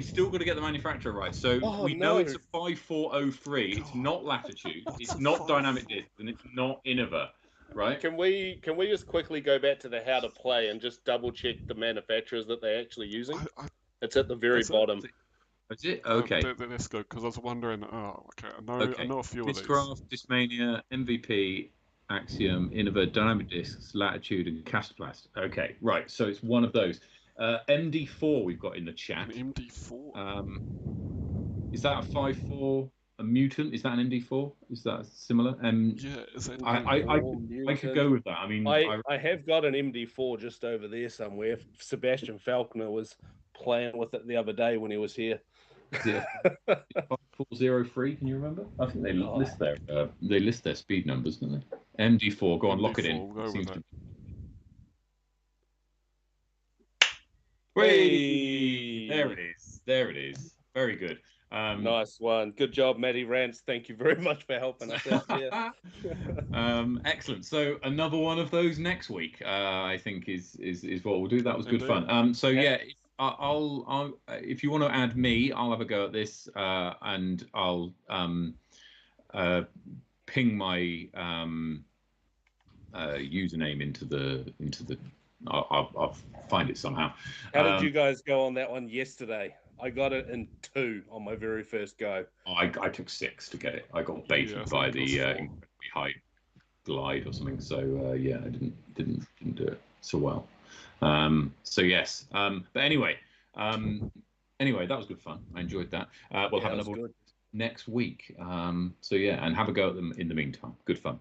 still got to get the manufacturer right. So Oh, we know no. it's a 5403. It's God. not latitude. What's It's a not dynamic 54? disc, and it's not Innova, right? Can we just quickly go back to the how to play and just double check the manufacturers that they're actually using? It's at the very Is it? bottom. That's it. Okay. That's good because I was wondering. Oh, okay. I Okay. know a few of these. Discraft, Discmania, MVP, Axiom, Innova, Dynamic Discs, Latitude, and Castplast. Okay, right. So it's one of those. MD4 we've got in the chat. An MD4. Is that a 5.4? A mutant? Is that an MD4? Is that similar? Yeah, is that? I could go with that. I mean, I have got an MD4 just over there somewhere. Sebastian Falconer was playing with it the other day when he was here. Yeah. 5403, can you remember? I think they list their speed numbers, don't they? MD4, go on, lock it in. We'll go with that. Hey! There it is. There it is. Very good. Nice one. Good job, Matty Rance. Thank you very much for helping us out there. Excellent. So another one of those next week, I think is what we'll do. That was good Indeed. fun. So yeah, I'll if you want to add me, I'll have a go at this, and I'll ping my username into the. I'll find it somehow. How did you guys go on that one yesterday? I got it in 2 on my very first go. I took 6 to get it. I got baited by the incredibly high glide or something. So yeah, I didn't do it so well. So yes. But anyway, that was good fun. I enjoyed that. We'll have another one next week. So yeah, and have a go at them in the meantime. Good fun.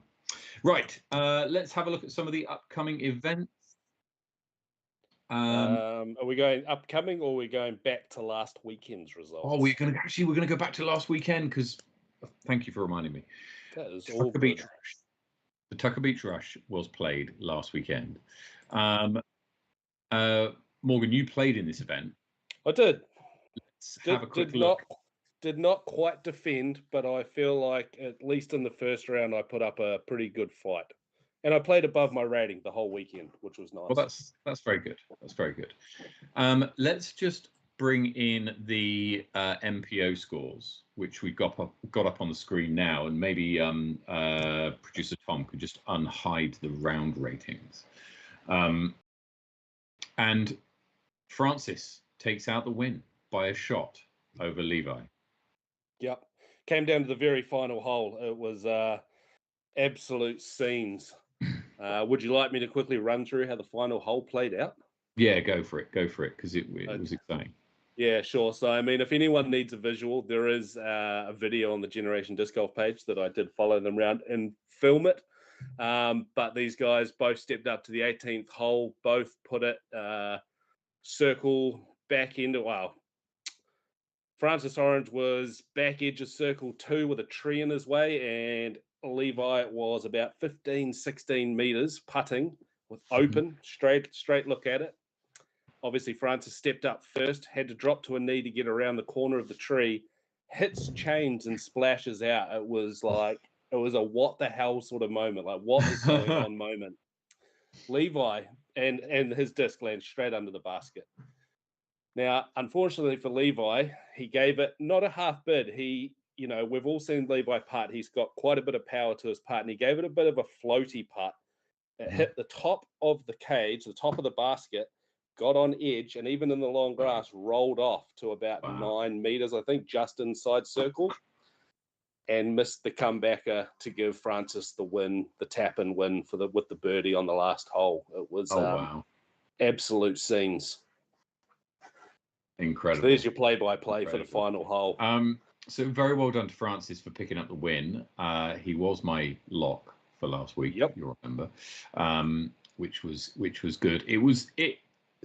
Right. Let's have a look at some of the upcoming events. Are we going upcoming or are we going back to last weekend's results? Oh, we're gonna go back to last weekend because thank you for reminding me. That is all good. The Tucker Beach Rush was played last weekend. Morgan, you played in this event. I did. Let's have a quick look. Did not quite defend, but I feel like at least in the first round I put up a pretty good fight. And I played above my rating the whole weekend, which was nice. Well, that's very good. That's very good. Let's just bring in the MPO scores, which we got up on the screen now, and maybe producer Tom could just unhide the round ratings. And Francis takes out the win by a shot over Levi. Yep. Came down to the very final hole. It was absolute scenes. Would you like me to quickly run through how the final hole played out? Yeah, go for it, because it was exciting. Yeah, sure. So, I mean, if anyone needs a visual, there is a video on the Generation Disc Golf page that I did follow them around and film it. But these guys both stepped up to the 18th hole, both put it circle back into, well, Francis Orange was back edge of circle 2 with a tree in his way, and Levi was about 15, 16 meters putting with open, straight look at it. Obviously, Francis stepped up first, had to drop to a knee to get around the corner of the tree, hits chains and splashes out. It was a what the hell sort of moment, like what is going on moment. Levi and his disc lands straight under the basket. Now, unfortunately for Levi, he gave it not a half bid. He you know, we've all seen Levi putt. He's got quite a bit of power to his putt, and he gave it a bit of a floaty putt. It hit the top of the cage, the top of the basket, got on edge, and even in the long grass, rolled off to about 9 meters, I think, just inside circle, and missed the comebacker to give Francis the win, the tap-in win with the birdie on the last hole. It was absolute scenes. Incredible. So there's your play-by-play for the final hole. So very well done to Francis for picking up the win. He was my lock for last week. Yep. You'll remember, which was good.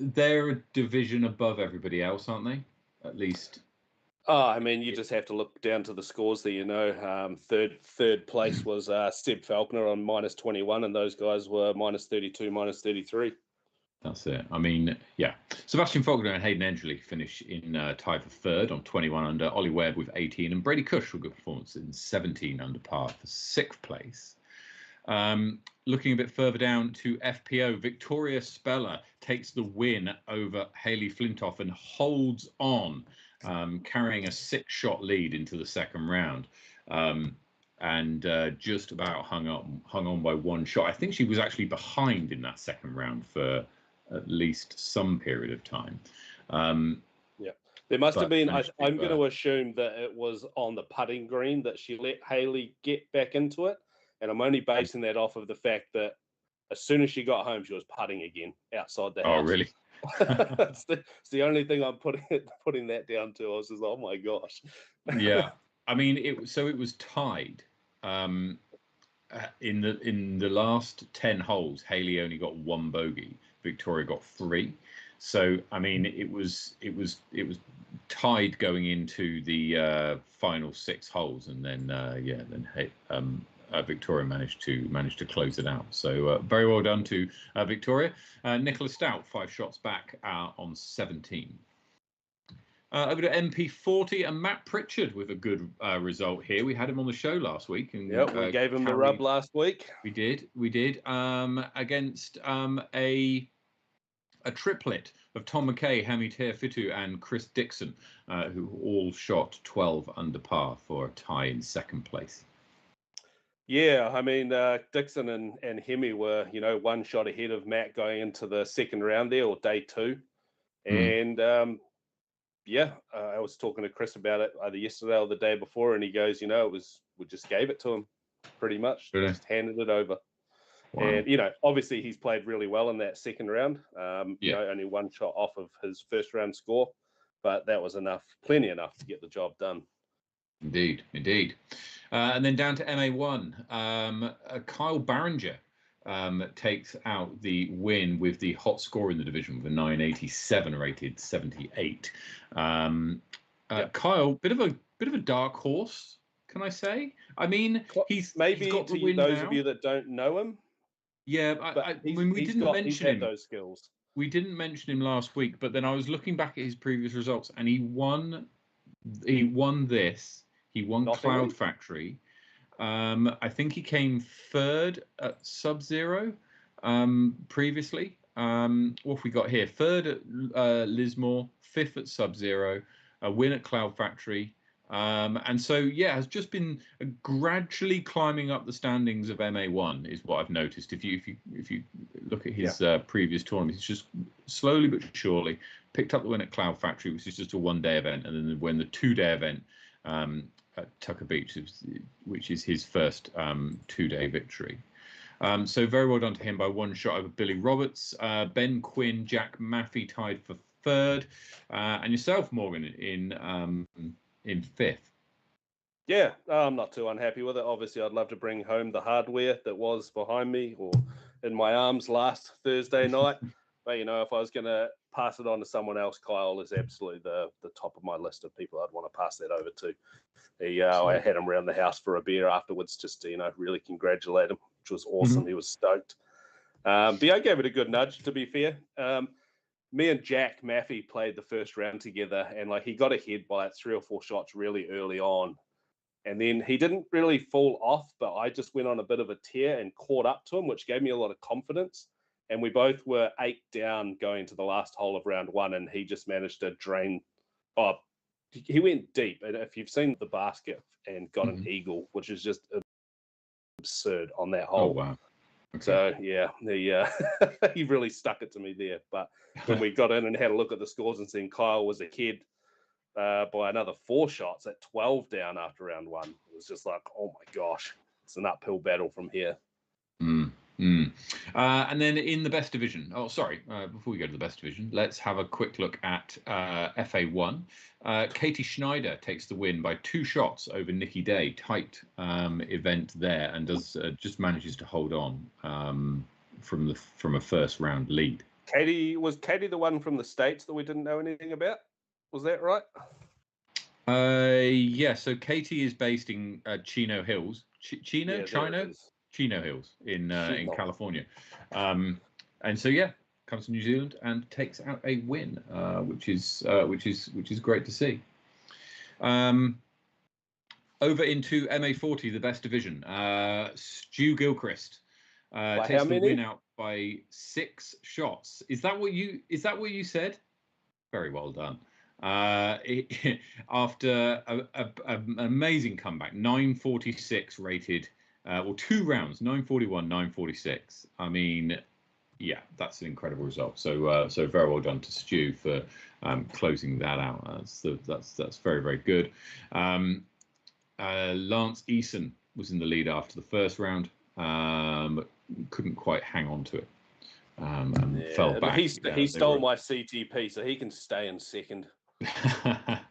They're a division above everybody else, aren't they? At least. Oh, I mean, you just have to look down to the scores there. You know, third place was Seb Falconer on -21, and those guys were -32, -33. That's it. I mean, yeah. Sebastian Faulkner and Hayden Edgley finish in tied for third on 21 under. Ollie Webb with 18, and Brady Cush with a good performance in 17 under par for sixth place. Looking a bit further down to FPO, Victoria Speller takes the win over Hayley Flintoff and holds on, carrying a 6-shot lead into the second round. And just about hung on by one shot. I think she was actually behind in that second round for at least some period of time. Yeah, there must have been. I'm going to assume that it was on the putting green that she let Hayley get back into it, and I'm only basing that off of the fact that as soon as she got home, she was putting again outside the house. Oh, really? it's the only thing I'm putting that down to. I was just, oh my gosh. Yeah, I mean, it was tied. In the last 10 holes, Hayley only got 1 bogey. Victoria got 3. So I mean, it was tied going into the final 6 holes, and then Victoria managed to close it out. So very well done to Victoria. Nicola Stout 5 shots back on 17. Over to MP40 and Matt Pritchard with a good result here. We had him on the show last week, and we gave him the rub last week. We did against a triplet of Tom McKay, Hami Teafitu, and Chris Dixon, who all shot 12 under par for a tie in second place. Yeah, I mean, Dixon and Hemi were, 1 shot ahead of Matt going into the second round there, or day 2. And I was talking to Chris about it either yesterday or the day before, and he goes, we just gave it to him pretty much. Really? Just handed it over. Wow. And, obviously he's played really well in that second round. Only 1 shot off of his first round score, but that was plenty enough to get the job done. Indeed. And then down to MA1, Kyle Barringer takes out the win with the hot score in the division with a 987 rated 78. Kyle, bit of a dark horse, can I say? I mean, he's got the win those now. of you that don't know him. Yeah, we didn't mention him. Those skills. We didn't mention him last week, but then I was looking back at his previous results, and he won this. He won Cloud Factory. I think he came third at Sub-Zero previously. What have we got here? Third at Lismore, 5th at Sub-Zero, a win at Cloud Factory. And so, has just been gradually climbing up the standings of MA1 is what I've noticed. If you look at his previous tournaments, he's just slowly but surely picked up the win at Cloud Factory, which is just a 1-day event, and then when the 2-day event at Tucker Beach, which is his first 2-day victory. So very well done to him by 1 shot over Billy Roberts. Ben Quinn, Jack Maffey tied for 3rd, and yourself, Morgan, in 5th. Yeah, I'm not too unhappy with it. Obviously, I'd love to bring home the hardware that was behind me or in my arms last Thursday night. But, if I was going to pass it on to someone else, Kyle is absolutely the top of my list of people I'd want to pass that over to. I had him around the house for a beer afterwards just to, really congratulate him, which was awesome. He was stoked. But I gave it a good nudge, to be fair. Me and Jack Maffey played the first round together, and he got ahead by 3 or 4 shots really early on. And then he didn't really fall off, but I just went on a bit of a tear and caught up to him, which gave me a lot of confidence. And we both were 8 down going to the last hole of round 1, and he just managed to he went deep. And if you've seen the basket and got an eagle, which is just absurd on that hole. Oh, wow. Okay. So, yeah, he really stuck it to me there. But when we got in and had a look at the scores and seen Kyle was ahead by another 4 shots at 12 down after round 1, it was just like, oh, my gosh, it's an uphill battle from here. And then in the best division, before we go to the best division, let's have a quick look at FA1. Katie Schneider takes the win by 2 shots over Nikki Day. Tight event there, and does just manages to hold on from a first round lead. Was Katie the one from the States that we didn't know anything about? Was that right? Yeah, so Katie is based in Chino Hills. Chino Hills in California, and so comes to New Zealand and takes out a win, which is great to see. Over into MA40, the best division. Stu Gilchrist takes the win out by 6 shots. Is that what you said? Very well done. After an amazing comeback, 946 rated. 2 rounds, 941, 946. I mean, yeah, that's an incredible result. So very well done to Stu for closing that out. That's very, very good. Lance Eason was in the lead after the first round. Couldn't quite hang on to it. And fell back. He stole my CTP, so he can stay in second. I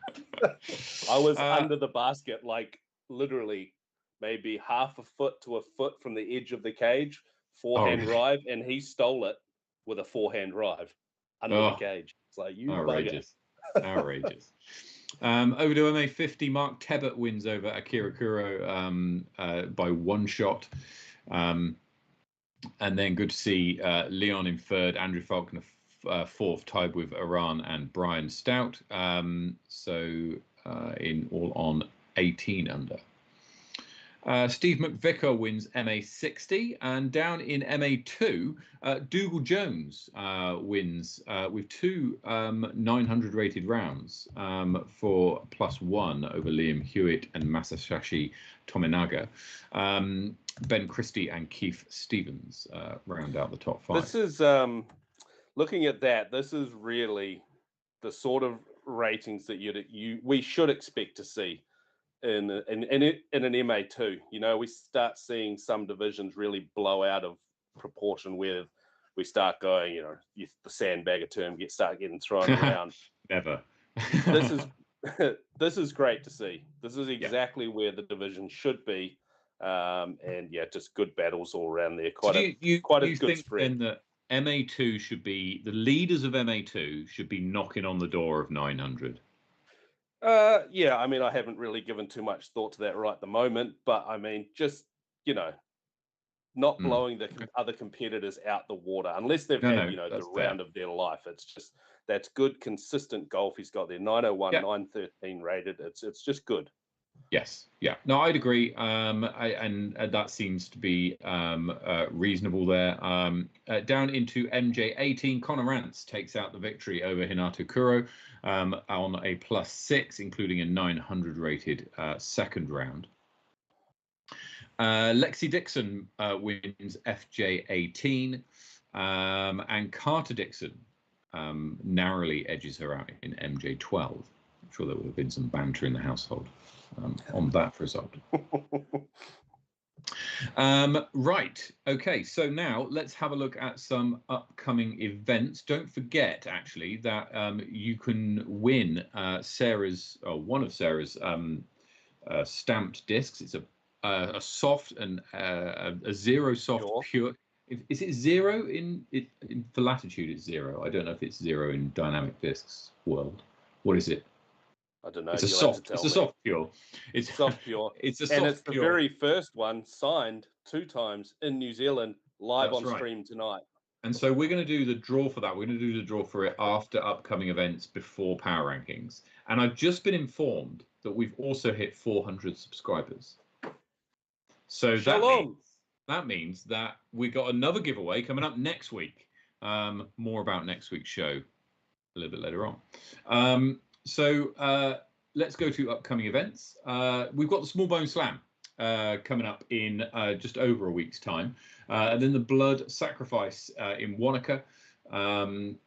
was under the basket, like literally maybe half a foot to a foot from the edge of the cage, forehand drive, and he stole it with a forehand drive under the cage. It's like, you outrageous. Outrageous. Over to MA50, Mark Tebbett wins over Akira Kuro by 1 shot. And then good to see Leon in 3rd, Andrew Faulkner 4th, tied with Iran and Brian Stout. In all on 18 under. Steve McVicker wins MA60, and down in MA2, Dougal Jones wins with 2 900 rated rounds for +1 over Liam Hewitt and Masashi Tominaga. Ben Christie and Keith Stevens round out the top 5. This is looking at that. This is really the sort of ratings that we should expect to see in an MA2. You know, we start seeing some divisions really blow out of proportion where we start going, the sandbagger term start getting thrown around. Never. This is great to see. This is exactly where the division should be. Just good battles all around there. Quite a good spread. Then that MA2 should be, the leaders of MA2 should be knocking on the door of 900. I mean, I haven't really given too much thought to that right at the moment, but I mean, just, not blowing the other competitors out the water unless they've had, the round of their life. It's just, that's good, consistent golf he's got there. 901, 913 rated. It's just good. Yes. Yeah. No, I'd agree. And that seems to be reasonable there. Down into MJ18, Connor Rance takes out the victory over Hinato Kuro on a +6, including a 900 rated second round. Lexi Dixon wins FJ18, and Carter Dixon narrowly edges her out in MJ12. I'm sure there would have been some banter in the household on that result. Right. Okay. So now let's have a look at some upcoming events. Don't forget, actually, that you can win one of Sarah's stamped discs. It's a soft and a zero soft pure. Is it 0 in for latitude? It's 0. I don't know if it's 0 in dynamic discs world. What is it? I don't know. It's a soft pure. It's soft pure. It's a soft and it's pure. The very first one signed 2 times in New Zealand live on stream tonight. And so we're going to do the draw for that. We're going to do the draw for it after upcoming events, before power rankings. And I've just been informed that we've also hit 400 subscribers. So that means that we got another giveaway coming up next week. More about next week's show a little bit later on. So let's go to upcoming events. We've got the Small Bone Slam coming up in just over a week's time. And then the Blood Sacrifice in Wanaka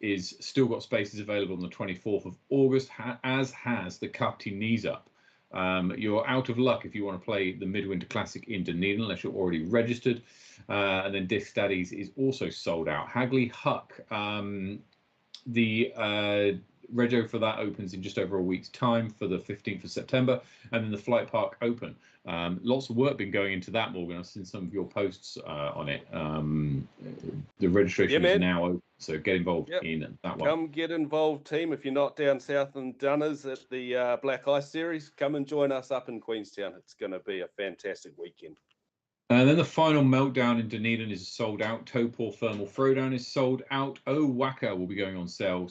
is still got spaces available on the 24th of August, as has the Cupty Knees Up. You're out of luck if you want to play the Midwinter Classic in Dunedin, unless you're already registered. And then Disc Daddies is also sold out. Hagley Huck, the rego for that opens in just over a week's time for the 15th of September, and then the Flight Park Open. Lots of work been going into that, Morgan. I've seen some of your posts on it. The registration is now open, so get involved in that one. Come get involved, team. If you're not down south in Dunners at the Black Ice Series, come and join us up in Queenstown. It's going to be a fantastic weekend. And then the final Meltdown in Dunedin is sold out. Topor Thermal Throwdown is sold out. Waka will be going on sale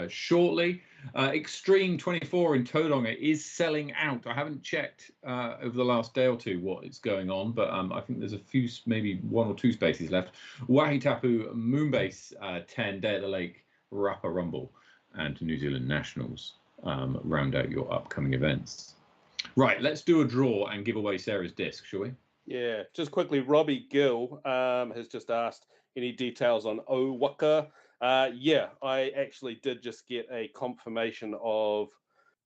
shortly. Extreme 24 in Tauranga is selling out. I haven't checked over the last day or two what is going on, but I think there's a few, maybe 1 or 2 spaces left. Wahitapu Moonbase 10, Day at the Lake, Rappa Rumble, and New Zealand Nationals round out your upcoming events. Right, let's do a draw and give away Sarah's disc, shall we? Yeah, just quickly, Robbie Gill has just asked any details on Owaka. Yeah, I actually did just get a confirmation of,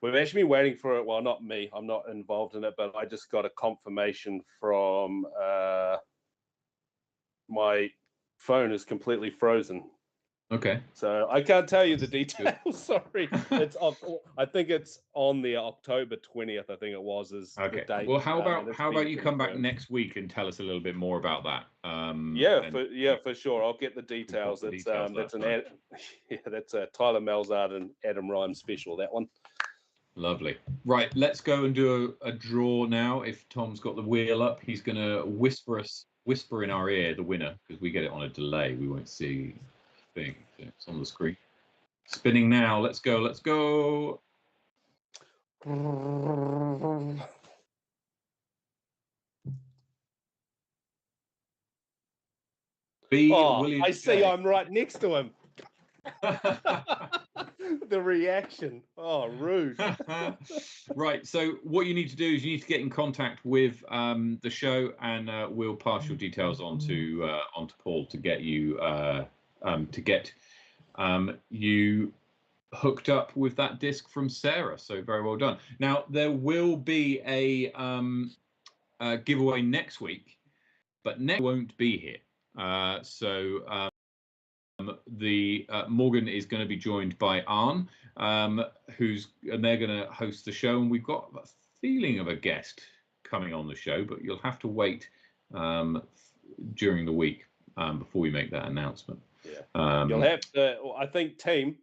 we've actually been waiting for it. Well, not me, I'm not involved in it, but I just got a confirmation from my phone is completely frozen. Okay. So I can't tell you the details. Sorry, I think it's on the October 20th. I think it was okay. The date. Well, how about you come back next week and tell us a little bit more about that? For sure. I'll get the details. That's a Tyler Malzard and Adam Rhyme special. That one. Lovely. Right, let's go and do a draw now. If Tom's got the wheel up, he's going to whisper in our ear the winner, because we get it on a delay. We won't see. It's on the screen. Spinning now. Let's go. Let's go. William I see. I'm right next to him. The reaction. Oh, rude. Right. So what you need to do is you need to get in contact with the show, and we'll pass your details on to Paul to get you you hooked up with that disc from Sarah. So very well done. Now there will be a giveaway next week, but next won't be here. Morgan is going to be joined by Arn, and they're going to host the show, and we've got a feeling of a guest coming on the show, but you'll have to wait during the week before we make that announcement. Yeah. You'll have to. I think, team,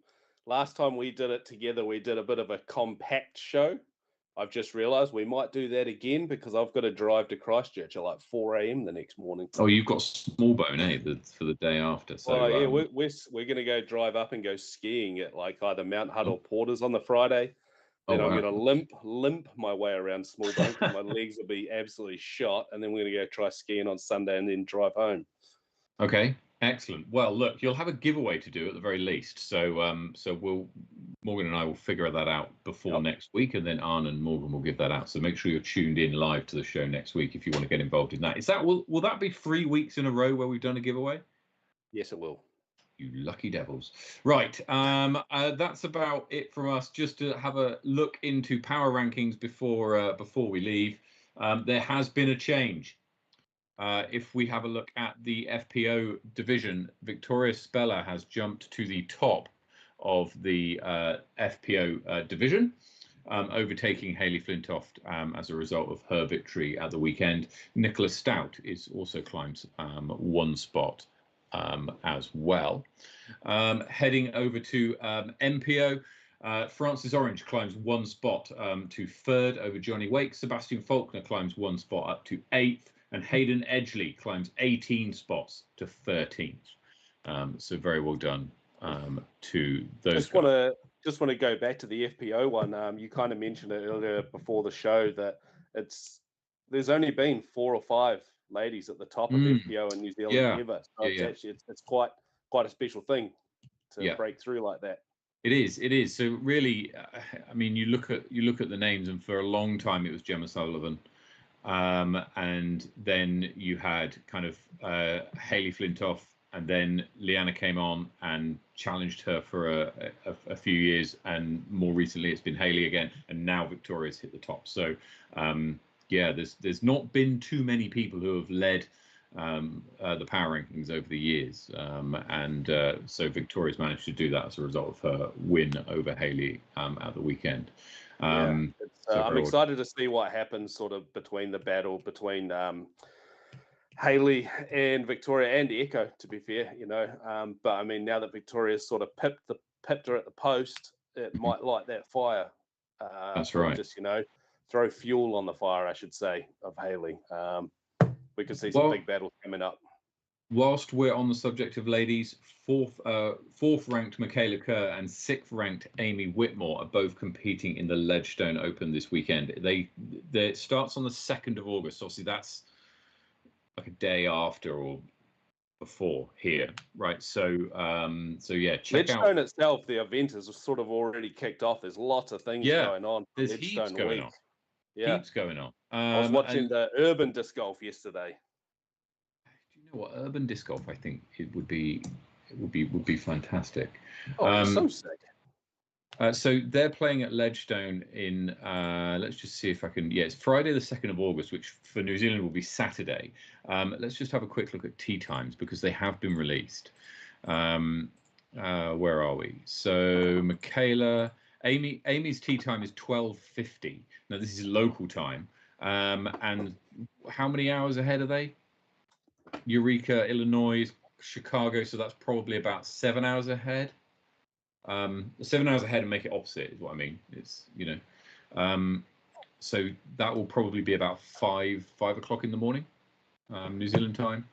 last time we did it together, we did a bit of a compact show. I've just realised we might do that again, because I've got to drive to Christchurch at like 4 a.m. the next morning. Oh, you've got Small Bone, for the day after. So yeah, we're going to go drive up and go skiing at like either Mount Hutt or Porters on the Friday. Then I'm going to limp my way around Small Bone. My legs will be absolutely shot, and then we're going to go try skiing on Sunday and then drive home. Okay, excellent. Well, look, you'll have a giveaway to do at the very least. So Morgan and I will figure that out before next week, and then Arn and Morgan will give that out. So make sure you're tuned in live to the show next week if you want to get involved in that. Will that be 3 weeks in a row where we've done a giveaway? Yes, it will. You lucky devils. Right, that's about it from us. Just to have a look into power rankings before we leave. There has been a change. If we have a look at the FPO division, Victoria Speller has jumped to the top of the FPO division, overtaking Hayley Flintoft as a result of her victory at the weekend. Nicola Stout is also climbed 1 spot as well. Heading over to MPO, Francis Orange climbs 1 spot to 3rd over Johnny Wake. Sebastian Faulkner climbs 1 spot up to 8th. And Hayden Edgley climbs 18 spots to 13th. So very well done to those guys. Just want to go back to the FPO one. You kind of mentioned it earlier before the show that there's only been 4 or 5 ladies at the top of FPO in New Zealand ever. So it's quite a special thing to break through like that. It is. It is. So really, I mean, you look at the names, and for a long time it was Gemma Sullivan, and then you had kind of Hayley Flintoff, and then Leanna came on and challenged her for a few years, and more recently it's been Hayley again, and now Victoria's hit the top. So yeah, there's not been too many people who have led the power rankings over the years, and so Victoria's managed to do that as a result of her win over Hayley at the weekend. I'm excited to see what happens sort of between the battle between Hayley and Victoria and Echo, to be fair, but I mean, now that Victoria's sort of pipped her at the post, it might light that fire. That's right. Just throw fuel on the fire, I should say, of Hayley. We could see some big battles coming up. Whilst we're on the subject of ladies, fourth ranked Michaela Kerr and sixth ranked Amy Whitmore are both competing in the Ledgestone Open this weekend. It starts on the 2nd of August. Obviously, that's like a day after or before here, right? So yeah, check out Ledgestone itself. The event is sort of already kicked off. There's lots of things going on. There's heaps going on. Yeah, heaps going on. I was watching the urban disc golf yesterday. Do you know what, urban disc golf? I think it would be fantastic. Oh, so sick. So they're playing at Ledgestone in, let's just see if I can, it's Friday the 2nd of August, which for New Zealand will be Saturday. Let's just have a quick look at tee times because they have been released. Where are we? So Michaela, Amy's tee time is 12:50. Now this is local time. And how many hours ahead are they? Eureka, Illinois, Chicago, so that's probably about 7 hours ahead. 7 hours ahead and make it opposite is what I mean. It's so that will probably be about 5 o'clock in the morning, New Zealand time,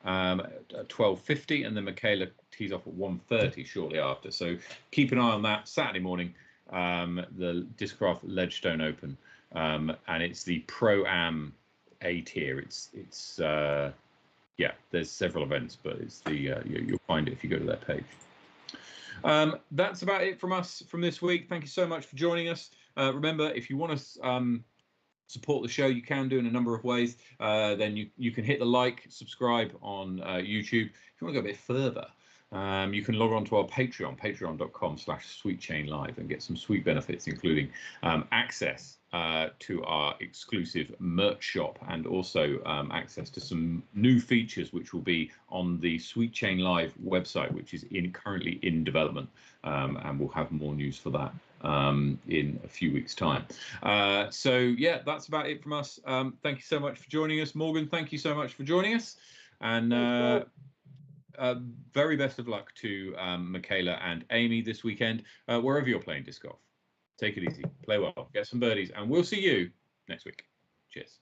at 12:50, and then Michaela tees off at 1:30 shortly after. So keep an eye on that Saturday morning. The Discraft Ledgestone Open, and it's the Pro-Am A tier. It's there's several events, but it's the you'll find it if you go to their page. That's about it from us from this week. Thank you so much for joining us. Remember, if you want to support the show, you can do in a number of ways. Then you can hit the like, subscribe on YouTube. If you want to go a bit further, you can log on to our Patreon, patreon.com/sweetchainlive, and get some sweet benefits, including access to our exclusive merch shop, and also access to some new features which will be on the Sweet Chain Live website, which is currently in development, and we'll have more news for that in a few weeks' time. So yeah, that's about it from us. Thank you so much for joining us. Morgan, thank you so much for joining us, and very best of luck to Michaela and Amy this weekend, wherever you're playing disc golf. Take it easy, play well, get some birdies, and we'll see you next week. Cheers.